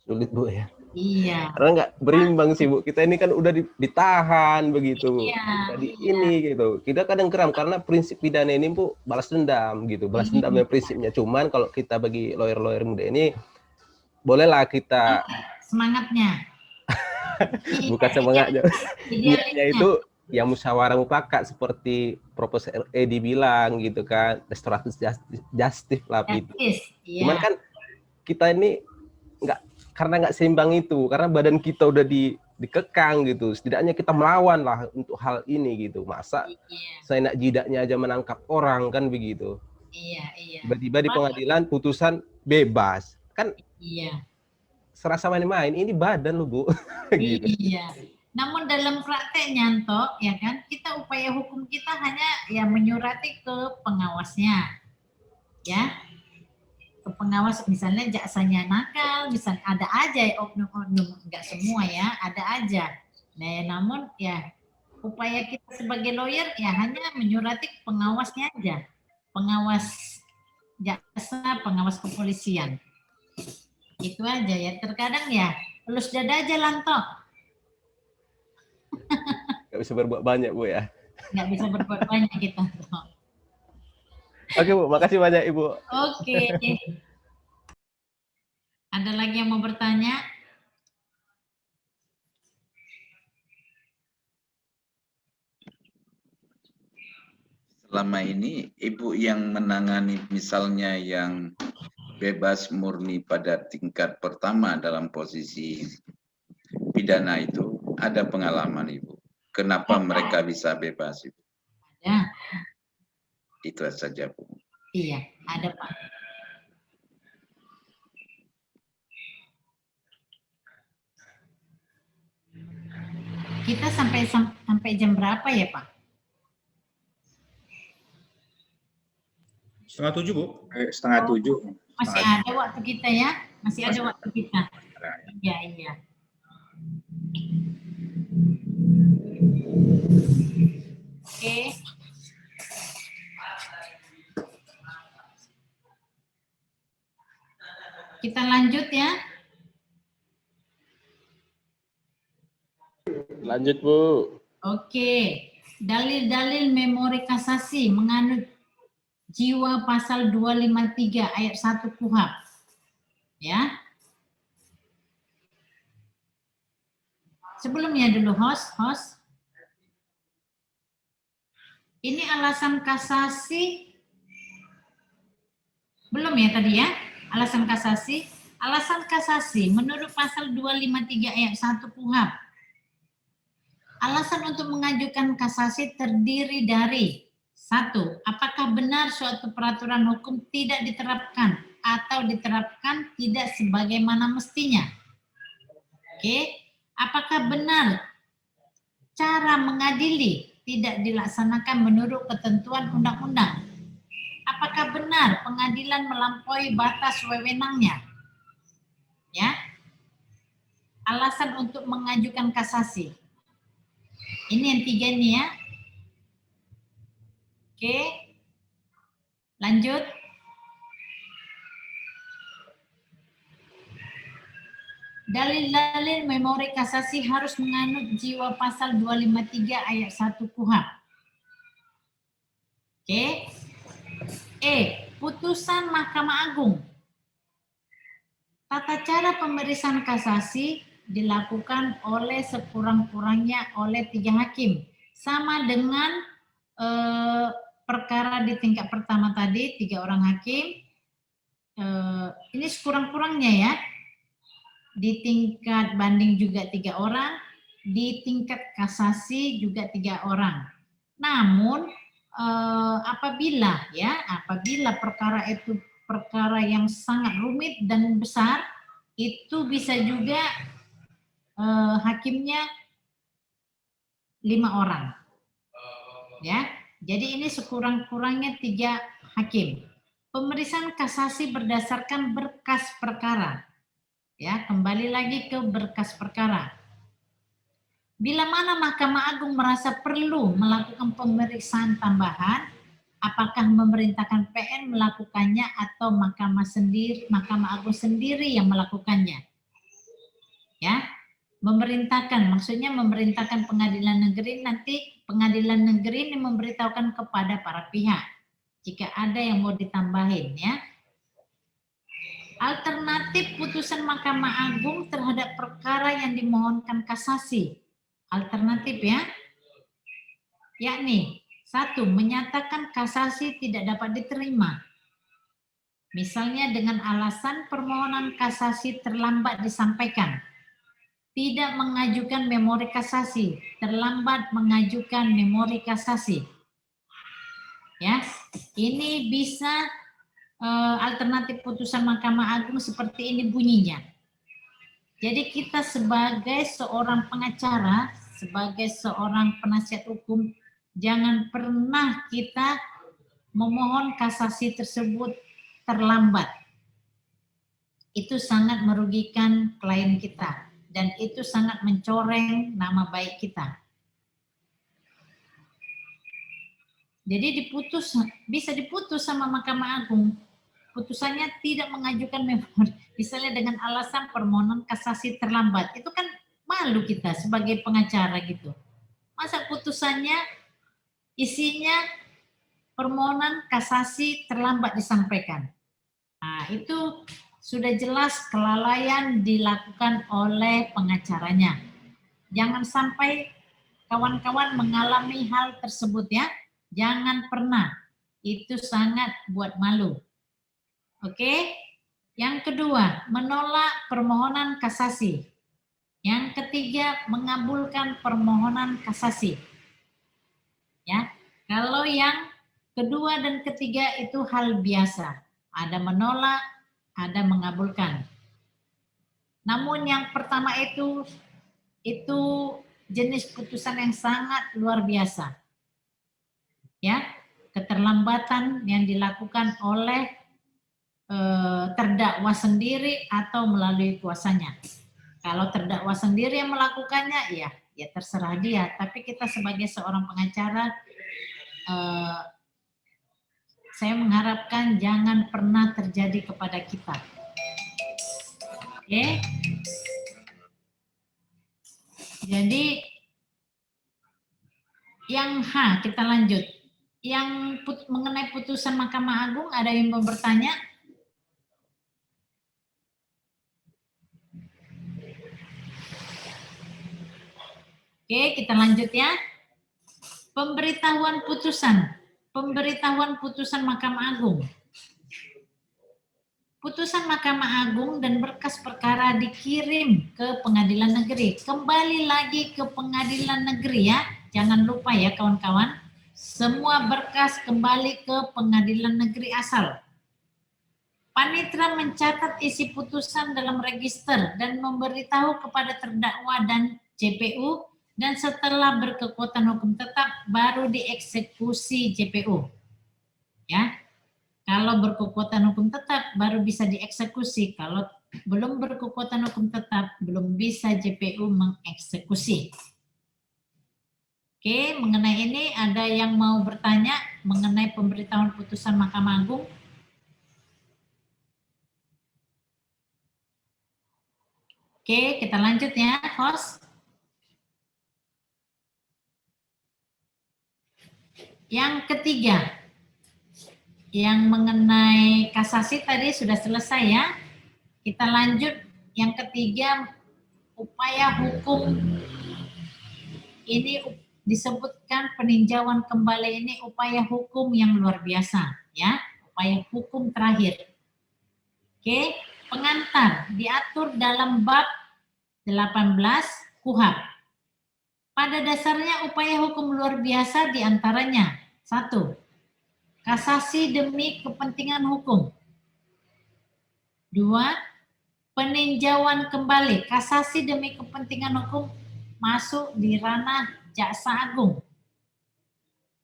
[SPEAKER 10] Sulit Bu ya?
[SPEAKER 1] Iya.
[SPEAKER 10] Karena nggak berimbang sih Bu. Kita ini kan udah ditahan begitu Bu.
[SPEAKER 1] Iya,
[SPEAKER 10] Jadi ini gitu. Kita kadang geram karena prinsip pidana ini Bu balas dendam gitu. Balas dendam yang prinsipnya. Cuman kalau kita bagi lawyer-lawyer muda ini bolehlah kita
[SPEAKER 1] semangatnya.
[SPEAKER 10] Bukan semangatnya. Niatnya itu yang musyawarah mufakat seperti Profesor Edi bilang gitu kan, restoratif justice lah gitu. Cuman kan kita ini karena nggak seimbang itu, karena badan kita udah dikekang gitu. Setidaknya kita melawan lah untuk hal ini gitu. Masa saya nak jidaknya aja menangkap orang kan begitu. Tiba-tiba di pengadilan putusan bebas kan. Serasa main-main, ini badan lu Bu. Gitu.
[SPEAKER 1] Namun dalam prakteknya, toh, ya kan, kita upaya hukum kita hanya ya menyurati ke pengawasnya, ya, ke pengawas misalnya jaksanya nakal, misalnya ada aja oknum-oknum, enggak semua ya, ada aja. Nah, namun ya upaya kita sebagai lawyer ya hanya menyurati ke pengawasnya aja, pengawas jaksa, pengawas kepolisian. Itu aja ya. Terkadang ya elus dada aja lantok.
[SPEAKER 10] Nggak bisa berbuat banyak Bu ya.
[SPEAKER 1] Nggak bisa berbuat banyak kita.
[SPEAKER 10] Oke Bu, makasih banyak Ibu.
[SPEAKER 1] Oke. Ada lagi yang mau bertanya?
[SPEAKER 8] Selama ini Ibu yang menangani misalnya yang bebas murni pada tingkat pertama dalam posisi pidana itu, ada pengalaman Ibu. Kenapa mereka bisa bebas Ibu?
[SPEAKER 1] Ada.
[SPEAKER 8] Itu saja Bu.
[SPEAKER 1] Iya, ada Pak. Kita sampai jam berapa ya Pak?
[SPEAKER 5] 6:30 Bu. 6:30.
[SPEAKER 1] Masih ada waktu kita ya? Masih ada waktu kita. Iya, iya. Oke. Kita lanjut ya.
[SPEAKER 10] Lanjut Bu.
[SPEAKER 1] Oke. Dalil-dalil memori kasasi menganut jiwa pasal 253 ayat 1 KUHP. Ya. Sebelumnya dulu host. Ini alasan kasasi. Belum ya tadi ya? Alasan kasasi. Alasan kasasi menurut pasal 253 ayat 1 KUHP. Alasan untuk mengajukan kasasi terdiri dari 1. Apakah benar suatu peraturan hukum tidak diterapkan atau diterapkan tidak sebagaimana mestinya? Oke. Apakah benar cara mengadili tidak dilaksanakan menurut ketentuan undang-undang? Apakah benar pengadilan melampaui batas wewenangnya? Ya. Alasan untuk mengajukan kasasi. Ini yang 3 nih ya. Oke. Lanjut. Dalil-dalil memori kasasi harus menganut jiwa pasal 253 ayat 1 KUHP. Oke. Putusan Mahkamah Agung. Tata cara pemeriksaan kasasi dilakukan oleh sekurang-kurangnya oleh 3 hakim. Sama dengan perkara di tingkat pertama tadi, 3 orang hakim. Ini sekurang-kurangnya ya. Di tingkat banding juga 3 orang, di tingkat kasasi juga 3 orang. Namun apabila perkara itu perkara yang sangat rumit dan besar, itu bisa juga hakimnya 5 orang. Ya, jadi ini sekurang-kurangnya 3 hakim. Pemeriksaan kasasi berdasarkan berkas perkara. Ya, kembali lagi ke berkas perkara. Bila mana Mahkamah Agung merasa perlu melakukan pemeriksaan tambahan, apakah memerintahkan PN melakukannya atau Mahkamah Agung sendiri yang melakukannya? Ya, memerintahkan, maksudnya memerintahkan pengadilan negeri, nanti pengadilan negeri ini memberitahukan kepada para pihak jika ada yang mau ditambahin ya. Alternatif putusan Mahkamah Agung terhadap perkara yang dimohonkan kasasi. Alternatif ya. Yakni 1. Menyatakan kasasi tidak dapat diterima. Misalnya dengan alasan permohonan kasasi terlambat disampaikan. Tidak mengajukan memori kasasi, terlambat mengajukan memori kasasi. Ya, ini bisa alternatif putusan Mahkamah Agung seperti ini bunyinya. Jadi kita sebagai seorang pengacara sebagai seorang penasihat hukum, jangan pernah kita memohon kasasi tersebut terlambat. Itu sangat merugikan klien kita dan itu sangat mencoreng nama baik kita. Jadi bisa diputus sama Mahkamah Agung. Putusannya tidak mengajukan memori, misalnya dengan alasan permohonan kasasi terlambat. Itu kan malu kita sebagai pengacara gitu. Masa putusannya isinya permohonan kasasi terlambat disampaikan. Nah, itu sudah jelas kelalaian dilakukan oleh pengacaranya. Jangan sampai kawan-kawan mengalami hal tersebut ya. Jangan pernah. Itu sangat buat malu. Oke? Yang kedua, menolak permohonan kasasi. Yang ketiga, mengabulkan permohonan kasasi. Ya. Kalau yang kedua dan ketiga itu hal biasa. Ada menolak, ada mengabulkan. Namun yang pertama itu jenis putusan yang sangat luar biasa. Ya, keterlambatan yang dilakukan oleh terdakwa sendiri atau melalui kuasanya. Kalau terdakwa sendiri yang melakukannya, ya terserah dia. Tapi kita sebagai seorang pengacara, saya mengharapkan jangan pernah terjadi kepada kita. Oke. Jadi yang kita lanjut. Yang mengenai putusan Mahkamah Agung, ada yang mau bertanya? Oke, kita lanjut ya. Pemberitahuan putusan. Pemberitahuan putusan Mahkamah Agung. Putusan Mahkamah Agung dan berkas perkara dikirim ke Pengadilan Negeri. Kembali lagi ke Pengadilan Negeri ya. Jangan lupa ya kawan-kawan. Semua berkas kembali ke Pengadilan Negeri asal. Panitera mencatat isi putusan dalam register dan memberitahu kepada terdakwa dan JPU, dan setelah berkekuatan hukum tetap baru dieksekusi JPU. Ya. Kalau berkekuatan hukum tetap baru bisa dieksekusi. Kalau belum berkekuatan hukum tetap belum bisa JPU mengeksekusi. Oke, mengenai ini ada yang mau bertanya mengenai pemberitahuan putusan Mahkamah Agung? Oke, kita lanjut ya, host. Yang ketiga, yang mengenai kasasi tadi sudah selesai ya. Kita lanjut yang ketiga, upaya hukum. Ini disebutkan peninjauan kembali ini upaya hukum yang luar biasa ya, upaya hukum terakhir. Oke, pengantar diatur dalam bab 18 KUHP. Pada dasarnya upaya hukum luar biasa diantaranya 1. Kasasi demi kepentingan hukum. 2. Peninjauan kembali. Kasasi demi kepentingan hukum masuk di ranah Jaksa Agung.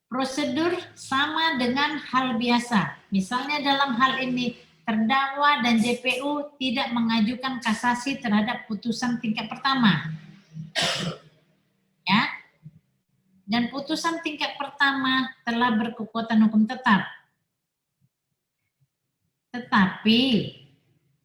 [SPEAKER 1] Prosedur sama dengan hal biasa. Misalnya dalam hal ini terdakwa dan JPU tidak mengajukan kasasi terhadap putusan tingkat pertama. Ya. Dan putusan tingkat pertama telah berkekuatan hukum tetap. Tetapi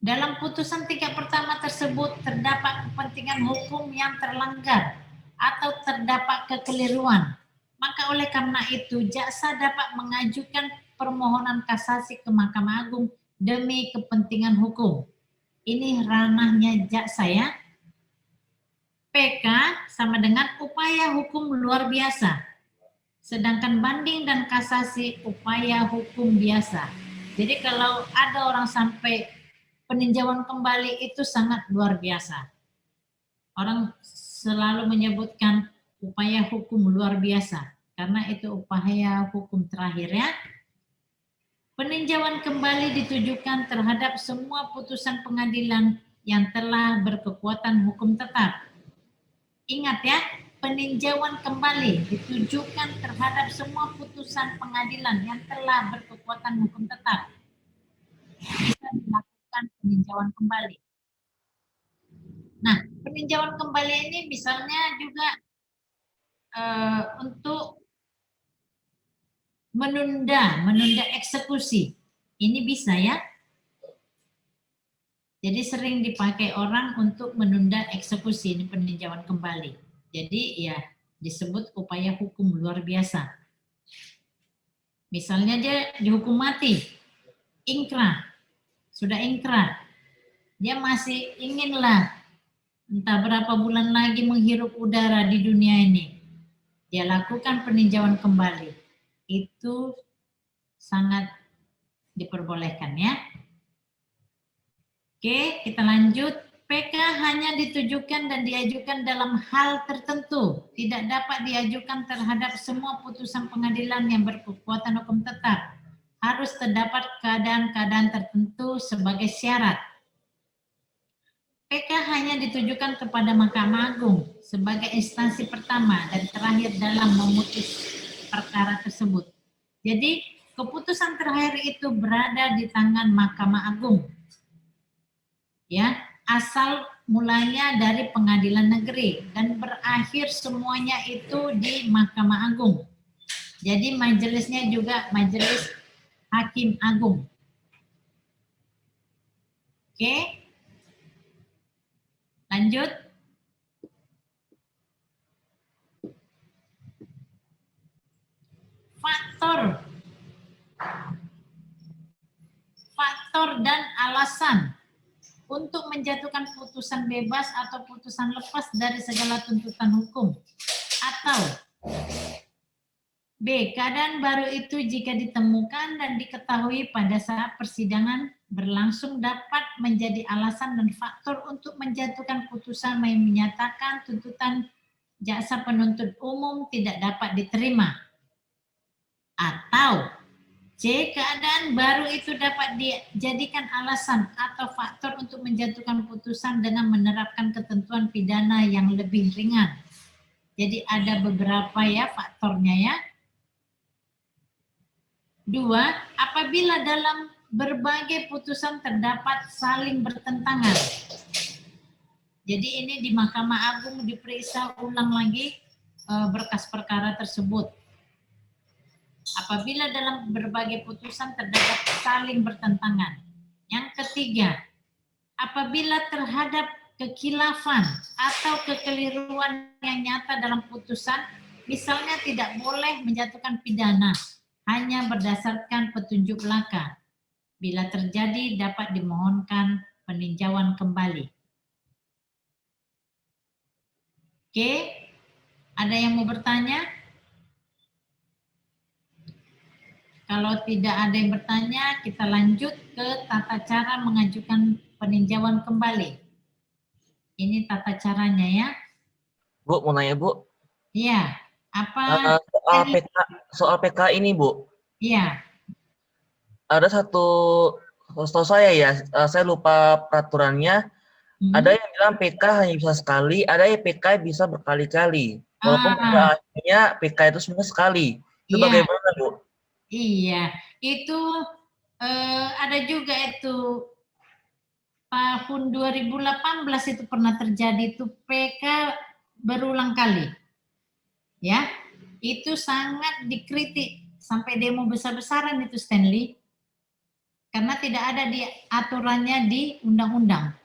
[SPEAKER 1] dalam putusan tingkat pertama tersebut terdapat kepentingan hukum yang terlanggar atau terdapat kekeliruan. Maka oleh karena itu jaksa dapat mengajukan permohonan kasasi ke Mahkamah Agung demi kepentingan hukum. Ini ranahnya jaksa ya. PK sama dengan upaya hukum luar biasa. Sedangkan banding dan kasasi upaya hukum biasa. Jadi kalau ada orang sampai peninjauan kembali itu sangat luar biasa. Orang selalu menyebutkan upaya hukum luar biasa karena itu upaya hukum terakhir ya. Peninjauan kembali ditujukan terhadap semua putusan pengadilan yang telah berkekuatan hukum tetap. Ingat ya, peninjauan kembali ditujukan terhadap semua putusan pengadilan yang telah berkekuatan hukum tetap. Bisa dilakukan peninjauan kembali. Nah, peninjauan kembali ini misalnya juga untuk menunda eksekusi. Ini bisa ya. Jadi sering dipakai orang untuk menunda eksekusi, ini peninjauan kembali. Jadi ya disebut upaya hukum luar biasa. Misalnya dia dihukum mati, ingkrah, sudah ingkrah, dia masih inginlah entah berapa bulan lagi menghirup udara di dunia ini. Dia lakukan peninjauan kembali. Itu sangat diperbolehkan ya. Oke, kita lanjut. PK hanya ditujukan dan diajukan dalam hal tertentu. Tidak dapat diajukan terhadap semua putusan pengadilan yang berkekuatan hukum tetap. Harus terdapat keadaan-keadaan tertentu sebagai syarat. PK hanya ditujukan kepada Mahkamah Agung sebagai instansi pertama dan terakhir dalam memutus perkara tersebut. Jadi, keputusan terakhir itu berada di tangan Mahkamah Agung. Ya, asal mulanya dari pengadilan negeri dan berakhir semuanya itu di Mahkamah Agung. Jadi majelisnya juga majelis Hakim Agung. Oke. Lanjut. Faktor dan alasan untuk menjatuhkan putusan bebas atau putusan lepas dari segala tuntutan hukum. Atau B. Keadaan baru itu jika ditemukan dan diketahui pada saat persidangan berlangsung dapat menjadi alasan dan faktor untuk menjatuhkan putusan yang menyatakan tuntutan jaksa penuntut umum tidak dapat diterima. Atau C. Keadaan baru itu dapat dijadikan alasan atau faktor untuk menjatuhkan putusan dengan menerapkan ketentuan pidana yang lebih ringan. Jadi ada beberapa ya faktornya ya. 2. Apabila dalam berbagai putusan terdapat saling bertentangan. Jadi ini di Mahkamah Agung diperiksa ulang lagi berkas perkara tersebut. Apabila dalam berbagai putusan terdapat saling bertentangan. Yang ketiga, apabila terhadap kekhilafan atau kekeliruan yang nyata dalam putusan, misalnya tidak boleh menjatuhkan pidana, hanya berdasarkan petunjuk belaka. Bila terjadi, dapat dimohonkan peninjauan kembali. Oke, ada yang mau bertanya? Kalau tidak ada yang bertanya, kita lanjut ke tata cara mengajukan peninjauan kembali. Ini tata caranya ya.
[SPEAKER 11] Bu, mau nanya Bu?
[SPEAKER 1] Iya. Apa?
[SPEAKER 11] Soal PK ini Bu.
[SPEAKER 1] Iya.
[SPEAKER 11] Ada setahu saya ya, saya lupa peraturannya. Ada yang bilang PK hanya bisa sekali, ada yang PK bisa berkali-kali. Walaupun pada akhirnya PK itu sebenarnya sekali. Itu bagaimana Bu?
[SPEAKER 1] Iya, itu ada juga itu tahun 2018 itu pernah terjadi itu PK berulang kali. Ya, itu sangat dikritik sampai demo besar-besaran itu Stanley. Karena tidak ada di aturannya di undang-undang.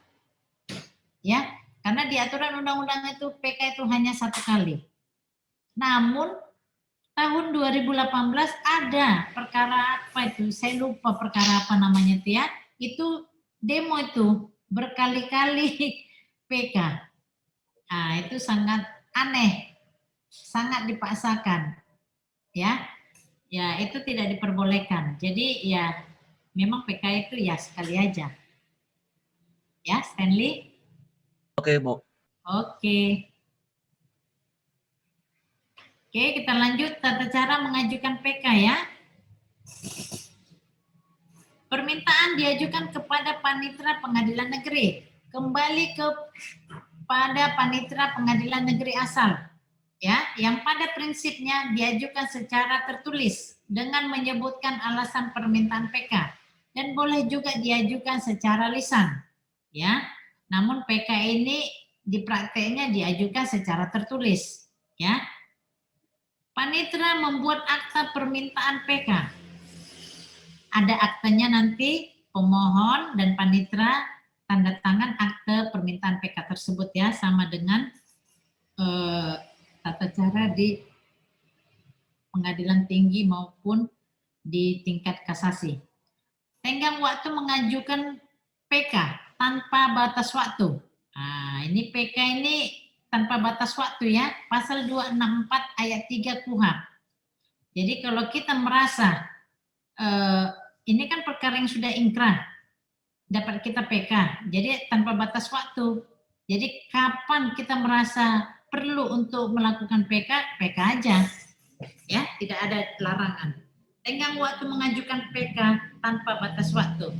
[SPEAKER 1] Ya, karena di aturan undang-undang itu PK itu hanya 1 kali. Namun tahun 2018 ada perkara apa itu, saya lupa perkara apa namanya itu ya, itu demo itu berkali-kali PK. Nah, itu sangat aneh, sangat dipaksakan. Ya, itu tidak diperbolehkan. Jadi ya memang PK itu ya sekali aja. Ya, Stanley?
[SPEAKER 11] Oke, Bu.
[SPEAKER 1] Oke. Oke, kita lanjut tata cara mengajukan PK ya. Permintaan diajukan kepada panitera pengadilan negeri. Kembali kepada panitera pengadilan negeri asal. ya, yang pada prinsipnya diajukan secara tertulis dengan menyebutkan alasan permintaan PK dan boleh juga diajukan secara lisan, ya. Namun PK ini di prakteknya diajukan secara tertulis, ya. Panitera membuat akta permintaan PK. Ada aktenya nanti, pemohon dan panitera tanda tangan akte permintaan PK tersebut, ya, sama dengan tata cara di pengadilan tinggi maupun di tingkat kasasi. Tenggang waktu mengajukan PK tanpa batas waktu. Nah, ini PK ini tanpa batas waktu, ya, pasal 264 ayat 3 KUHP. Jadi kalau kita merasa ini kan perkara yang sudah ingkrah, dapat kita PK, jadi tanpa batas waktu. Jadi kapan kita merasa perlu untuk melakukan PK, PK aja, ya, tidak ada larangan. Tenggang waktu mengajukan PK tanpa batas waktu.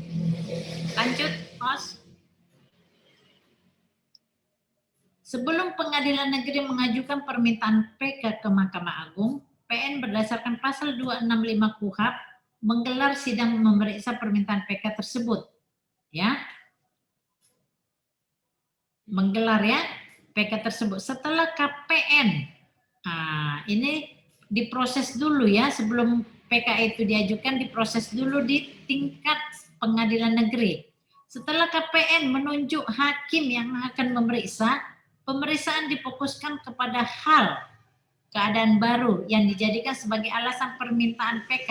[SPEAKER 1] Lanjut, Mas. Sebelum Pengadilan Negeri mengajukan permintaan PK ke Mahkamah Agung, PN berdasarkan pasal 265 KUHP menggelar sidang memeriksa permintaan PK tersebut, ya. Menggelar, ya, PK tersebut setelah KPN. Nah, ini diproses dulu, ya, sebelum PK itu diajukan, diproses dulu di tingkat Pengadilan Negeri. Setelah KPN menunjuk hakim yang akan memeriksa, pemeriksaan difokuskan kepada hal keadaan baru yang dijadikan sebagai alasan permintaan PK,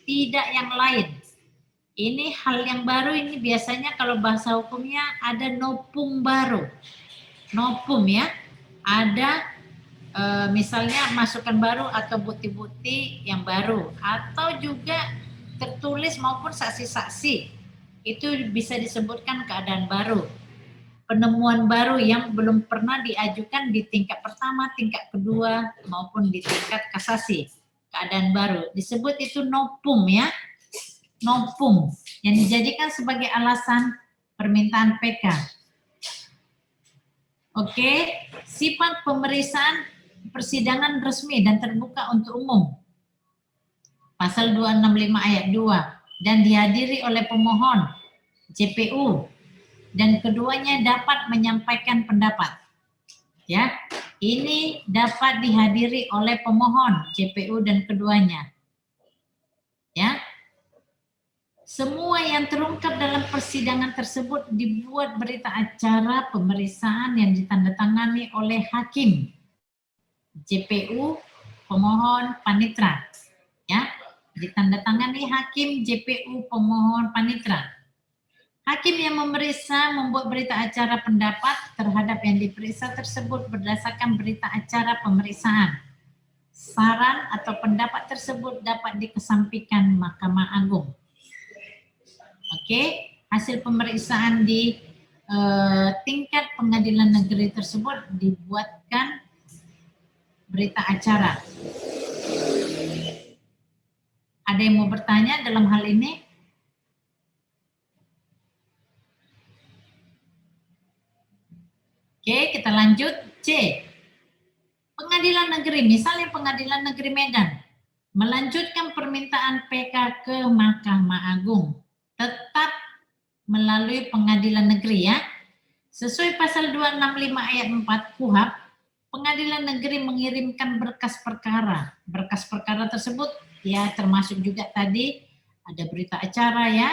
[SPEAKER 1] tidak yang lain. Ini hal yang baru ini biasanya kalau bahasa hukumnya ada nopung baru. Nopum, ya, ada misalnya masukan baru atau bukti-bukti yang baru, atau juga tertulis maupun saksi-saksi, itu bisa disebutkan keadaan baru, penemuan baru yang belum pernah diajukan di tingkat pertama, tingkat kedua maupun di tingkat kasasi, keadaan baru disebut itu nopum, ya, nopum yang dijadikan sebagai alasan permintaan PK. Oke, sifat pemeriksaan persidangan resmi dan terbuka untuk umum. Pasal 265 ayat 2 dan dihadiri oleh pemohon, JPU, dan keduanya dapat menyampaikan pendapat. Ya, ini dapat dihadiri oleh pemohon, JPU, dan keduanya. Ya. Semua yang terungkap dalam persidangan tersebut dibuat berita acara pemeriksaan yang ditandatangani oleh hakim, JPU, pemohon, panitera. Ya, ditandatangani hakim, JPU, pemohon, panitera. Hakim yang memeriksa membuat berita acara pendapat terhadap yang diperiksa tersebut berdasarkan berita acara pemeriksaan. Saran atau pendapat tersebut dapat dikesampingkan Mahkamah Agung. Oke, hasil pemeriksaan di tingkat pengadilan negeri tersebut dibuatkan berita acara. Ada yang mau bertanya dalam hal ini? Oke, kita lanjut. C. Pengadilan negeri, misalnya Pengadilan Negeri Medan, melanjutkan permintaan PK ke Mahkamah Agung, tetap melalui pengadilan negeri, ya. Sesuai pasal 265 ayat 4 KUHP, pengadilan negeri mengirimkan berkas perkara. Berkas perkara tersebut, ya, termasuk juga tadi ada berita acara, ya.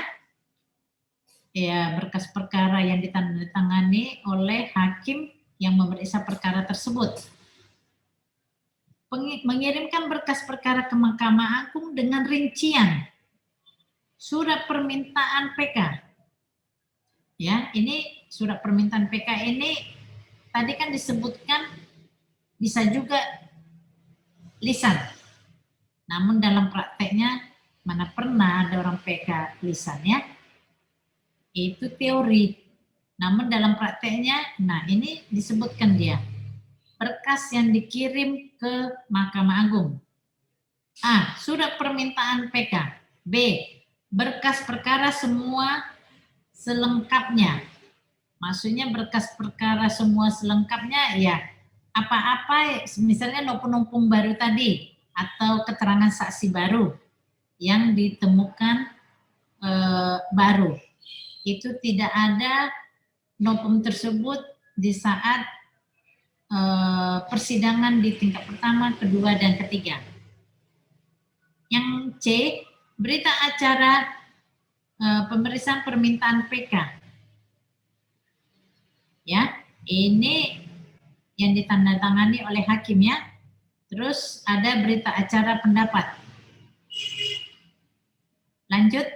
[SPEAKER 1] Ya, berkas perkara yang ditandatangani oleh hakim yang memeriksa perkara tersebut. Mengirimkan berkas perkara ke Mahkamah Agung dengan rincian surat permintaan PK. Ya, ini surat permintaan PK ini tadi kan disebutkan bisa juga lisan. Namun dalam prakteknya mana pernah ada orang PK lisan, ya. Itu teori. Namun dalam prakteknya, nah ini disebutkan dia. Berkas yang dikirim ke Mahkamah Agung. A. Surat permintaan PK. B. Berkas perkara semua selengkapnya. Maksudnya berkas perkara semua selengkapnya, ya, apa-apa, misalnya numpung baru tadi atau keterangan saksi baru yang ditemukan baru, itu tidak ada nopum tersebut di saat persidangan di tingkat pertama, kedua, dan ketiga. Yang C, berita acara pemeriksaan permintaan PK. Ya, ini yang ditandatangani oleh hakim ya. Terus ada berita acara pendapat. Lanjut.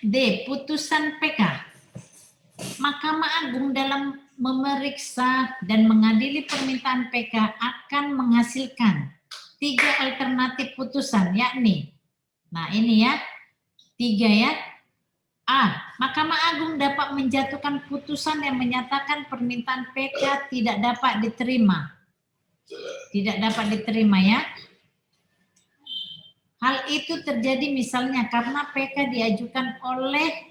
[SPEAKER 1] D. Putusan PK. Mahkamah Agung dalam memeriksa dan mengadili permintaan PK akan menghasilkan 3 alternatif putusan, yakni, nah ini ya, 3 ya. A. Mahkamah Agung dapat menjatuhkan putusan yang menyatakan permintaan PK tidak dapat diterima. Tidak dapat diterima ya. Hal itu terjadi misalnya karena PK diajukan oleh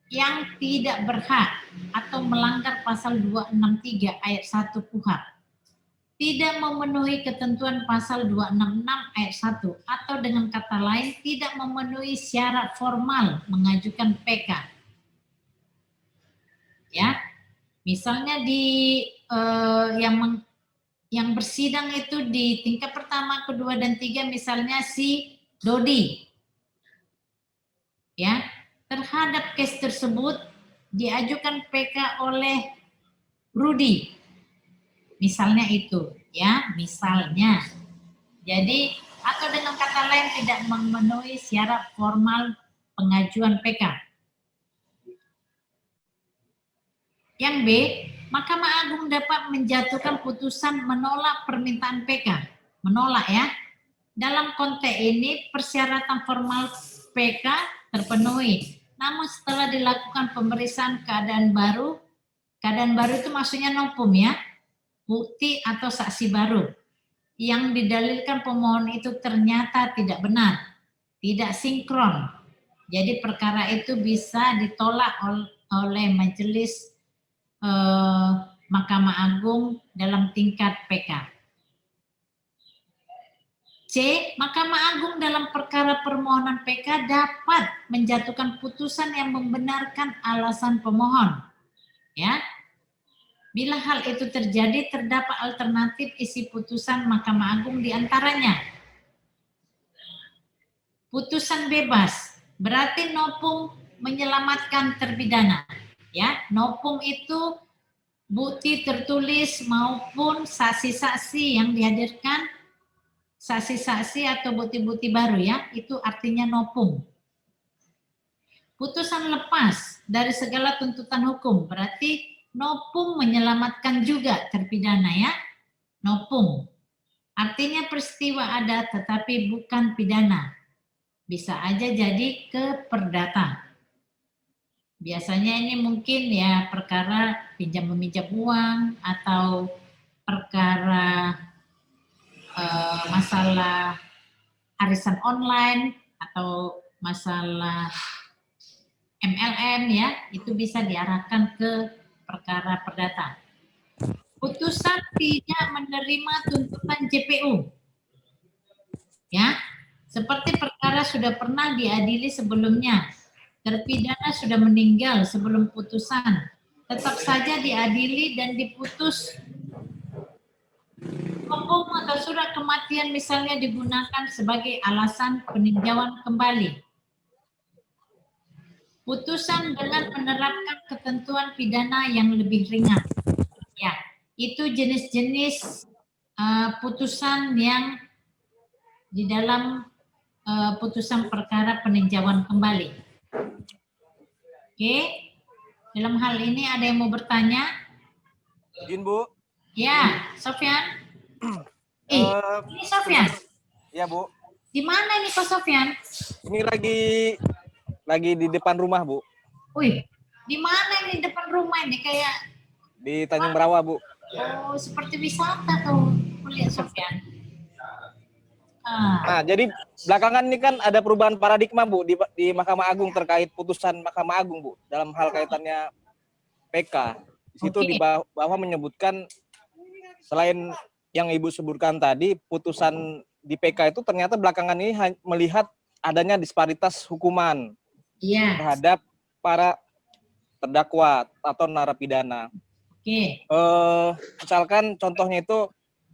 [SPEAKER 1] yang tidak berhak atau melanggar pasal 263 ayat 1 KUHP, tidak memenuhi ketentuan pasal 266 ayat 1, atau dengan kata lain tidak memenuhi syarat formal mengajukan PK. Ya, misalnya di yang bersidang itu di tingkat pertama, kedua, dan 3, misalnya si Dodi, ya, terhadap case tersebut diajukan PK oleh Rudi, misalnya itu, ya, misalnya. Jadi, atau dengan kata lain tidak memenuhi syarat formal pengajuan PK. Yang B, Mahkamah Agung dapat menjatuhkan putusan menolak permintaan PK. Menolak ya. Dalam konteks ini persyaratan formal PK terpenuhi. Namun setelah dilakukan pemeriksaan keadaan baru itu maksudnya nopum ya, bukti atau saksi baru yang didalilkan pemohon itu ternyata tidak benar, tidak sinkron. Jadi perkara itu bisa ditolak oleh majelis Mahkamah Agung dalam tingkat PK. C. Mahkamah Agung dalam perkara permohonan PK dapat menjatuhkan putusan yang membenarkan alasan pemohon. Ya, bila hal itu terjadi, terdapat alternatif isi putusan Mahkamah Agung diantaranya. Putusan bebas, berarti nopung menyelamatkan terpidana. Ya, nopung itu bukti tertulis maupun saksi-saksi yang dihadirkan, saksi-saksi atau bukti-bukti baru ya, itu artinya nopung. Putusan lepas dari segala tuntutan hukum, berarti nopung menyelamatkan juga terpidana ya, nopung. Artinya peristiwa ada tetapi bukan pidana. Bisa aja jadi ke perdata. Biasanya ini mungkin ya perkara pinjam meminjam uang atau perkara masalah arisan online atau masalah MLM ya, itu bisa diarahkan ke perkara perdata. Putusan tidak menerima tuntutan JPU. Ya, seperti perkara sudah pernah diadili sebelumnya. Terpidana sudah meninggal sebelum putusan, tetap saja diadili dan diputus. Hukum atau surat kematian misalnya digunakan sebagai alasan peninjauan kembali. Putusan dengan menerapkan ketentuan pidana yang lebih ringan. Ya, itu jenis-jenis putusan yang di dalam putusan perkara peninjauan kembali. Oke, dalam hal ini ada yang mau bertanya?
[SPEAKER 9] Izin Bu.
[SPEAKER 1] Ya, Sofyan. Ini Sofyan.
[SPEAKER 9] Ya Bu.
[SPEAKER 1] Di mana ini Pak Sofyan?
[SPEAKER 9] Ini lagi di depan rumah Bu.
[SPEAKER 1] Wih, di mana ini depan rumah ini kayak?
[SPEAKER 9] Di Tanjung Brawa Bu.
[SPEAKER 1] Oh, seperti wisata tuh, lihat Sofyan.
[SPEAKER 9] Nah, jadi belakangan ini kan ada perubahan paradigma, Bu, di Mahkamah Agung terkait putusan Mahkamah Agung, Bu, dalam hal kaitannya PK. Di situ di bawah menyebutkan selain yang Ibu sebutkan tadi, putusan di PK itu ternyata belakangan ini melihat adanya disparitas hukuman terhadap para terdakwa atau narapidana. Misalkan contohnya itu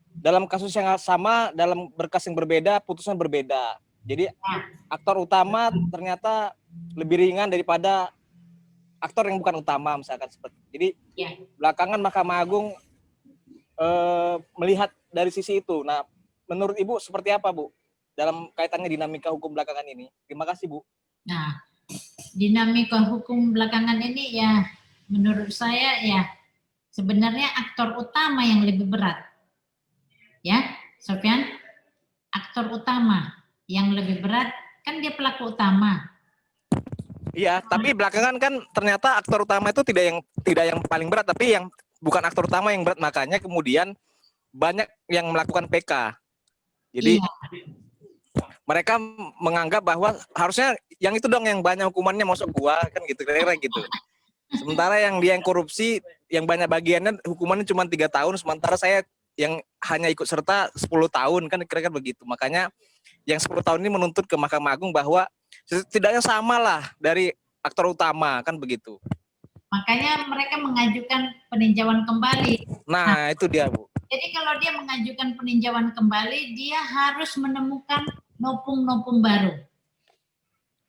[SPEAKER 9] dalam kasus yang sama, dalam berkas yang berbeda, putusan berbeda. Jadi aktor utama ternyata lebih ringan daripada aktor yang bukan utama, misalkan seperti. Jadi belakangan Mahkamah Agung melihat dari sisi itu. Nah, menurut Ibu seperti apa, Bu, dalam kaitannya dinamika hukum belakangan ini? Terima kasih, Bu.
[SPEAKER 1] Nah, dinamika hukum belakangan ini ya, menurut saya ya sebenarnya aktor utama yang lebih berat. Ya, Sofyan, aktor utama yang lebih berat kan dia pelaku utama.
[SPEAKER 9] Iya, tapi belakangan kan ternyata aktor utama itu tidak yang paling berat, tapi yang bukan aktor utama yang berat, makanya kemudian banyak yang melakukan PK. Jadi mereka menganggap bahwa harusnya yang itu dong yang banyak hukumannya, masuk gua kan gitu, kira-kira gitu. Sementara yang dia yang korupsi yang banyak bagiannya hukumannya cuma 3 tahun, sementara saya yang hanya ikut serta 10 tahun kan kira-kira begitu. Makanya yang 10 tahun ini menuntut ke Mahkamah Agung bahwa setidaknya samalah dari aktor utama kan begitu.
[SPEAKER 1] Makanya mereka mengajukan peninjauan kembali.
[SPEAKER 9] Nah, itu dia, Bu.
[SPEAKER 1] Jadi kalau dia mengajukan peninjauan kembali, dia harus menemukan nopung-nopung baru.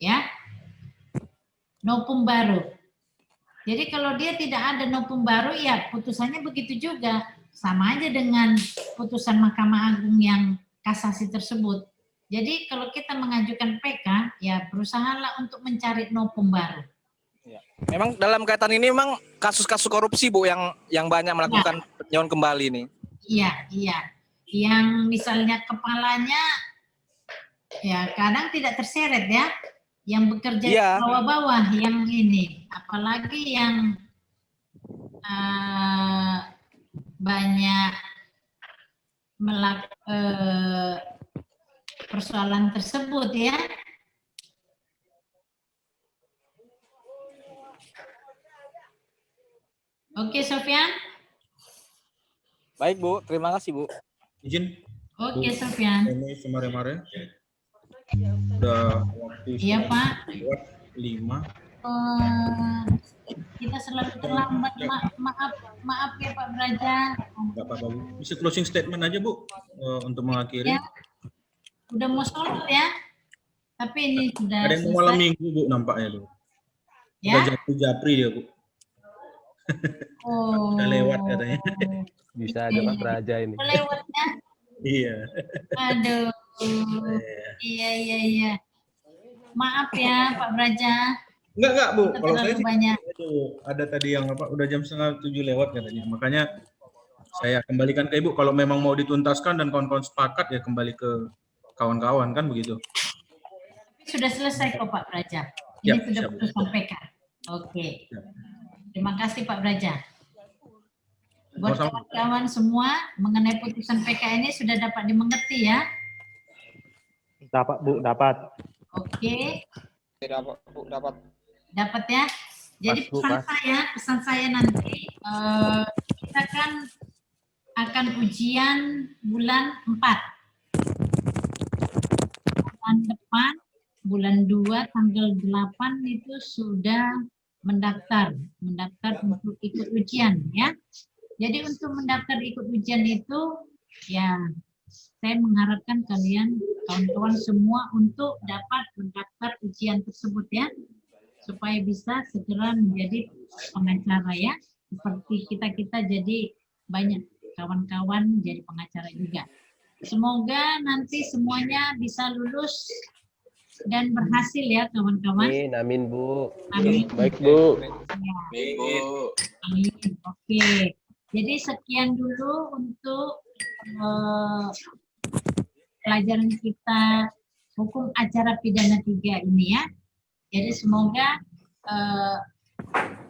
[SPEAKER 1] Ya. Nopung baru. Jadi kalau dia tidak ada nopung baru, ya putusannya begitu juga. Sama aja dengan putusan Mahkamah Agung yang kasasi tersebut. Jadi kalau kita mengajukan PK, ya berusahalah untuk mencari nopung baru.
[SPEAKER 9] Ya. Memang dalam kaitan ini memang kasus-kasus korupsi, Bu, yang banyak melakukan peninjauan kembali ini.
[SPEAKER 1] Iya. Yang misalnya kepalanya ya kadang tidak terseret ya. Yang bekerja di bawah-bawah yang ini. Apalagi yang banyak persoalan tersebut ya. Oke, Sofyan.
[SPEAKER 9] Baik, Bu. Terima kasih, Bu.
[SPEAKER 12] Izin.
[SPEAKER 1] Oke, Sofyan.
[SPEAKER 12] Ini kemarin-kemarin. Udah waktu.
[SPEAKER 1] Iya, Pak.
[SPEAKER 12] 5.
[SPEAKER 1] Kita selalu terlambat, maaf ya Pak Braja.
[SPEAKER 12] Nggak apa-apa, Bu. Bisa closing statement aja, Bu, untuk mengakhiri.
[SPEAKER 1] Ya, udah mau sholat ya, tapi ini sudah
[SPEAKER 12] ada yang mau malam minggu, Bu, nampaknya, Bu.
[SPEAKER 1] Ya?
[SPEAKER 12] Udah japri dia, Bu. Udah lewat katanya.
[SPEAKER 10] Bisa ada Pak Braja ini.
[SPEAKER 1] Lewatnya.
[SPEAKER 12] Iya.
[SPEAKER 1] Aduh. Iya. Maaf ya Pak Braja.
[SPEAKER 12] Enggak, Bu. Kalau saya sih
[SPEAKER 1] banyak.
[SPEAKER 12] Ada tadi yang apa? Udah jam 6:30 lewat katanya. Makanya saya kembalikan ke Ibu. Kalau memang mau dituntaskan dan kawan-kawan sepakat ya kembali ke kawan-kawan kan begitu.
[SPEAKER 1] Sudah selesai kok Pak Braja. Ini sudah putusan PK. Oke. Terima kasih Pak Braja. Buat kawan-kawan semua mengenai putusan PK ini sudah dapat dimengerti ya?
[SPEAKER 3] Dapat, Bu, dapat.
[SPEAKER 1] Oke.
[SPEAKER 9] Dapat, Bu, dapat.
[SPEAKER 1] Dapat ya. Jadi pesan saya nanti kita kan akan ujian bulan 4. Bulan depan, bulan 2 tanggal 8 itu sudah mendaftar untuk ikut ujian ya. Jadi untuk mendaftar ikut ujian itu ya saya mengharapkan kalian kawan-kawan semua untuk dapat mendaftar ujian tersebut ya, supaya bisa segera menjadi pengacara ya, seperti kita jadi banyak kawan-kawan jadi pengacara juga. Semoga nanti semuanya bisa lulus dan berhasil ya kawan-kawan.
[SPEAKER 10] Amin, Bu.
[SPEAKER 1] Amin.
[SPEAKER 10] Baik, Bu.
[SPEAKER 6] Amin, Bu.
[SPEAKER 1] Amin. Oke. Jadi sekian dulu untuk pelajaran kita hukum acara pidana 3 ini ya. Jadi semoga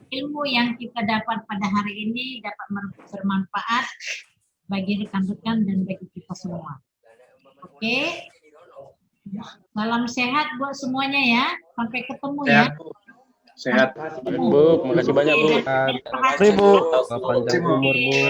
[SPEAKER 1] ilmu yang kita dapat pada hari ini dapat bermanfaat bagi rekan-rekan dan bagi kita semua. Oke. Salam sehat buat semuanya ya. Sampai ketemu ya.
[SPEAKER 5] Sehat, Bu. Sehat.
[SPEAKER 7] Bu, makasih banyak Bu.
[SPEAKER 1] Terima kasih,
[SPEAKER 10] Panjang umur Bu.